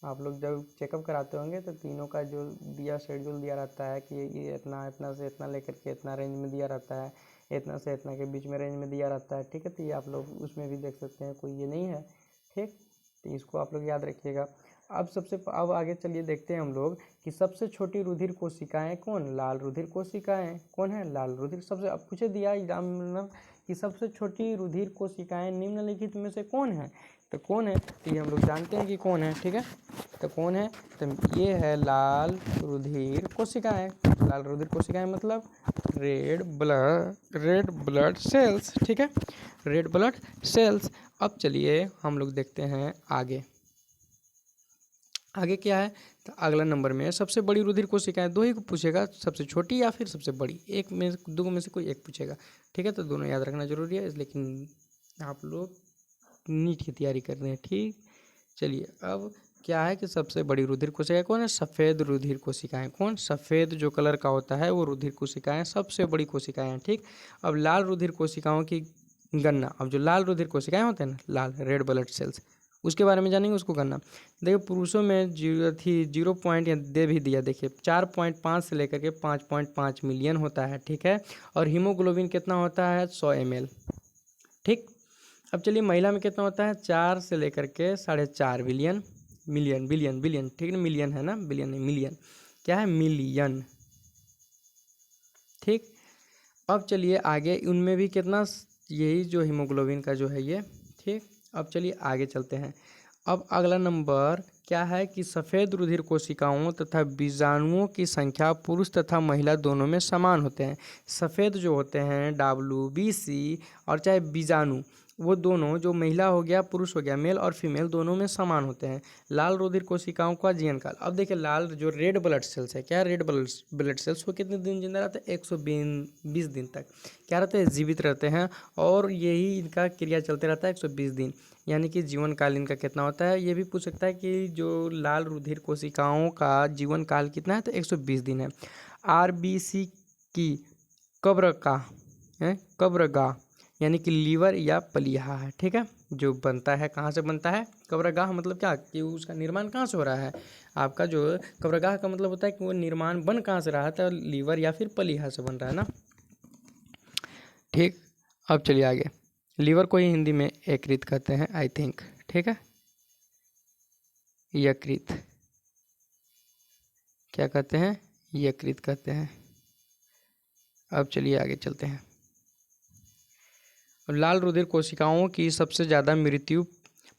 A: आप लोग जब चेकअप कराते होंगे तो तीनों का जो शेड्यूल दिया रहता है कि ये इतना से इतना लेकर के इतना रेंज में दिया रहता है, इतना से इतना के बीच में रेंज में दिया रहता है, ठीक है। तो ये आप लोग उसमें भी देख सकते हैं, कोई ये नहीं है, ठीक। तो इसको आप लोग याद रखिएगा। अब आगे चलिए देखते हैं हम लोग कि सबसे छोटी रुधिर कोशिकाएं कौन, लाल रुधिर कोशिकाएं कौन है, लाल रुधिर सबसे। अब पूछे दिया एग्जाम में कि सबसे छोटी रुधिर कोशिकाएं निम्नलिखित में से कौन है, तो कौन है, तो ये हम लोग जानते हैं कि कौन है, ठीक है। तो कौन है, तो ये है लाल रुधिर कोशिकाएं। लाल रुधिर कोशिकाएं मतलब रेड ब्लड सेल्स, ठीक है, रेड ब्लड सेल्स। अब चलिए हम लोग देखते हैं आगे। आगे क्या है, तो अगला नंबर में सबसे बड़ी रुधिर कोशिकाएं, दो ही को पूछेगा, सबसे छोटी या फिर सबसे बड़ी, एक में दो में से कोई एक पूछेगा, ठीक है। तो दोनों याद रखना जरूरी है, लेकिन आप लोग नीट की तैयारी कर रहे हैं, ठीक। चलिए अब क्या है कि सबसे बड़ी रुधिर कोशिकाएं कौन है, सफ़ेद रुधिर कोशिकाएं। कौन, सफ़ेद जो कलर का होता है वो रुधिर कोशिकाएं सबसे बड़ी कोशिकाएं हैं, ठीक। अब लाल रुधिर कोशिकाओं की गणना, अब जो लाल रुधिर कोशिकाएं होते हैं ना, लाल रेड ब्लड सेल्स, उसके बारे में जानेंगे, उसको गणना। देखिए पुरुषों में 0 दे भी दिया, देखिए 4.5 से लेकर के 5.5 मिलियन होता है, ठीक है। और हीमोग्लोबिन कितना होता है, 100 ml, ठीक। अब चलिए महिला में कितना होता है, 4 से लेकर के 4.5 बिलियन, मिलियन बिलियन बिलियन, ठीक है, मिलियन है ना, बिलियन नहीं मिलियन, क्या है, मिलियन, ठीक। अब चलिए आगे, उनमें भी कितना, यही जो हीमोग्लोबिन का जो है ये, ठीक। अब चलिए आगे चलते हैं। अब अगला नंबर क्या है कि सफ़ेद रुधिर कोशिकाओं तथा बीजाणुओं की संख्या पुरुष तथा महिला दोनों में समान होते हैं। सफ़ेद जो होते हैं WBC और चाहे बीजाणु, वो दोनों, जो महिला हो गया पुरुष हो गया, मेल और फीमेल दोनों में समान होते हैं। लाल रुधिर कोशिकाओं का जीवन काल, अब देखिए लाल जो रेड ब्लड सेल्स है, क्या रेड ब्लड सेल्स, वो कितने दिन जिंदा रहते हैं, 120 दिन तक क्या रहते हैं, जीवित रहते हैं। और यही इनका क्रिया चलते रहता है 120 दिन, यानी कि जीवन काल इनका कितना होता है। ये भी पूछ सकता है कि जो लाल रुधिर कोशिकाओं का जीवन काल कितना है, तो 120 दिन है। RBC की कब्रगाह यानी कि लीवर या पलिहा है, ठीक है, जो बनता है, कहाँ से बनता है, कब्रगाह मतलब क्या, कि उसका निर्माण कहाँ से हो रहा है। आपका जो कब्रगाह का मतलब होता है कि वो निर्माण बन कहाँ से रहा है, तो लीवर या फिर पलिहा से बन रहा है ना, ठीक। अब चलिए आगे, लीवर को ही हिंदी में यकृत कहते हैं, आई थिंक, ठीक है, यकृत, क्या कहते हैं, यकृत कहते हैं। अब चलिए आगे चलते हैं। लाल रुधिर कोशिकाओं की सबसे ज़्यादा मृत्यु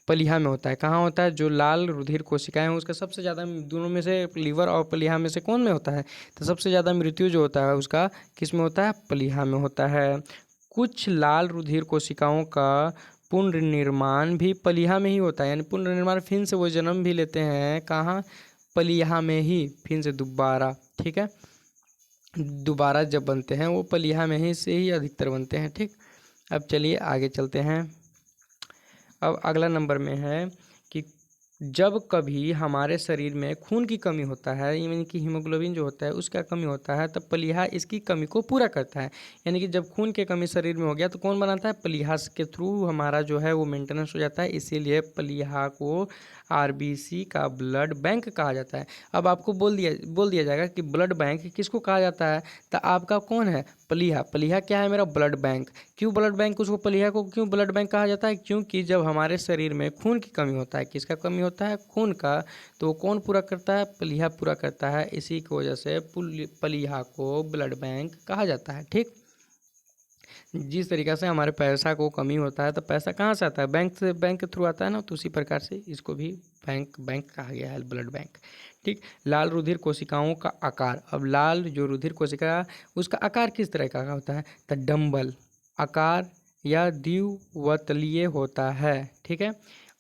A: पलिहा में होता है। कहाँ होता है, जो लाल रुधिर कोशिकाएं हैं उसका सबसे ज़्यादा, दोनों में से लीवर और पलिहा में से कौन में होता है, तो सबसे ज़्यादा मृत्यु जो होता है उसका किस में होता है, पलिहा में होता है। कुछ लाल रुधिर कोशिकाओं का पुनर्निर्माण भी पलिहा में ही होता है, यानी पुनर्निर्माण फिर से वो जन्म भी लेते हैं, कहाँ, पलिहा में ही, फिर से दोबारा, ठीक है, दोबारा जब बनते हैं वो पलिहा में ही से ही अधिकतर बनते हैं, ठीक। अब चलिए आगे चलते हैं। अब अगला नंबर में है कि जब कभी हमारे शरीर में खून की कमी होता है, यानी कि हीमोग्लोबिन जो होता है उसका कमी होता है, तब पलिहा इसकी कमी को पूरा करता है। यानी कि जब खून की कमी शरीर में हो गया तो कौन बनाता है, पलिहा के थ्रू हमारा जो है वो मेंटेनेंस हो जाता है, इसीलिए पलिहा को RBC का ब्लड बैंक कहा जाता है। अब आपको बोल दिया जाएगा कि ब्लड बैंक किसको कहा जाता है, तो आपका कौन है, पलिहा। पलिहा क्या है, मेरा ब्लड बैंक। क्यों ब्लड बैंक, उसको पलिहा को क्यों ब्लड बैंक कहा जाता है, क्योंकि जब हमारे शरीर में खून की कमी होता है, किसका कमी होता है, खून का, तो कौन पूरा करता है, पलिहा पूरा करता है। इसी की वजह से पलिहा को ब्लड बैंक कहा जाता है, ठीक। जिस तरीक़ा से हमारे पैसा को कमी होता है तो पैसा कहाँ से आता है, बैंक से, बैंक के थ्रू आता है ना, तो उसी प्रकार से इसको भी बैंक कहा गया है, ब्लड बैंक, ठीक। लाल रुधिर कोशिकाओं का आकार, अब लाल जो रुधिर कोशिका उसका आकार किस तरह का होता है, तो डंबल आकार या द्विवतलीय होता है, ठीक है।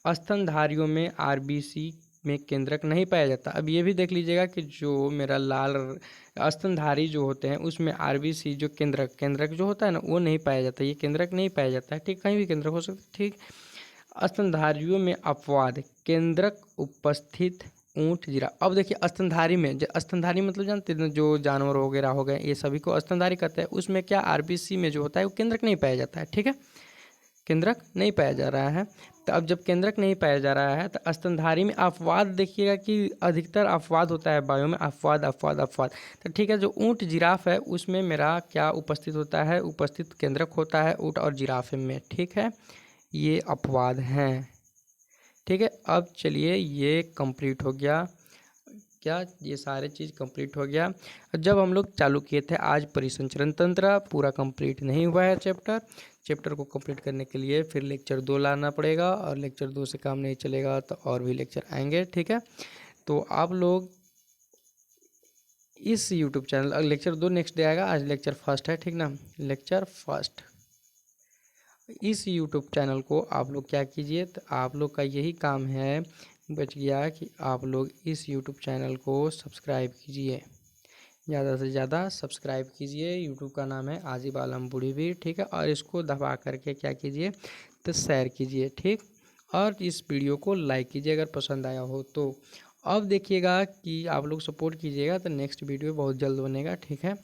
A: स्तनधारियों में RBC में केंद्रक नहीं पाया जाता। अब ये भी देख लीजिएगा कि जो मेरा लाल स्तनधारी जो होते हैं उसमें RBC जो केंद्रक जो होता है ना वो नहीं पाया जाता, ये केंद्रक नहीं पाया जाता है, ठीक, कहीं भी केंद्रक हो सकता है, ठीक। स्तनधारियों में अपवाद, केंद्रक उपस्थित ऊंट जिराफ। अब देखिए स्तनधारी में, जो स्तनधारी मतलब जानते हैं जो जानवर वगैरह हो गए ये सभी को स्तनधारी कहते हैं, उसमें क्या RBC में जो होता है वो केंद्रक नहीं पाया जाता है, ठीक है, केंद्रक नहीं पाया जा रहा है। तो अब जब केंद्रक नहीं पाया जा रहा है तो स्तनधारी में अपवाद, देखिएगा कि अधिकतर अपवाद होता है बायो में, अपवाद अपवाद अपवाद, तो ठीक है। जो ऊंट जिराफ है उसमें मेरा क्या उपस्थित होता है, उपस्थित केंद्रक होता है ऊंट और जिराफ में, ठीक है, ये अपवाद हैं, ठीक है। अब चलिए ये कंप्लीट हो गया, क्या ये सारे चीज़ कंप्लीट हो गया। जब हम लोग चालू किए थे आज परिसंचरण तंत्र, पूरा कंप्लीट नहीं हुआ है चैप्टर को कंप्लीट करने के लिए फिर लेक्चर 2 लाना पड़ेगा, और लेक्चर 2 से काम नहीं चलेगा तो और भी लेक्चर आएंगे, ठीक है। तो आप लोग इस YouTube channel, lecture 2 next day आएगा, आज लेक्चर फर्स्ट है, ठीक ना, लेक्चर फर्स्ट। इस यूट्यूब चैनल को आप लोग क्या कीजिए, तो आप लोग का यही काम है बच गया कि आप लोग इस यूट्यूब चैनल को सब्सक्राइब कीजिए, ज़्यादा से ज़्यादा सब्सक्राइब कीजिए। यूट्यूब का नाम है आजिब आलम बूढ़ीवीर, ठीक है। और इसको दबा करके क्या कीजिए, तो शेयर कीजिए, ठीक। और इस वीडियो को लाइक कीजिए अगर पसंद आया हो तो। अब देखिएगा कि आप लोग सपोर्ट कीजिएगा तो नेक्स्ट वीडियो बहुत जल्द बनेगा, ठीक है।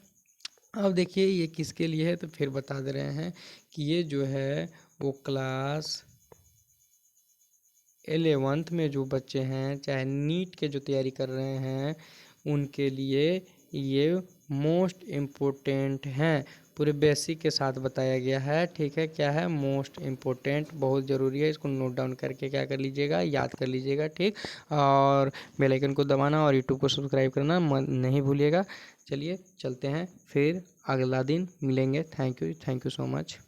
A: अब देखिए ये किसके लिए है, तो फिर बता दे रहे हैं कि ये जो है वो क्लास 11th में जो बच्चे हैं, चाहे नीट के जो तैयारी कर रहे हैं, उनके लिए ये मोस्ट इम्पोर्टेंट हैं। पूरे बेसिक के साथ बताया गया है, ठीक है। क्या है, मोस्ट इम्पोर्टेंट, बहुत ज़रूरी है। इसको नोट डाउन करके क्या कर लीजिएगा, याद कर लीजिएगा, ठीक। और बेल आइकन को दबाना और यूट्यूब को सब्सक्राइब करना नहीं भूलिएगा। चलिए चलते हैं, फिर अगला दिन मिलेंगे। Thank you so much.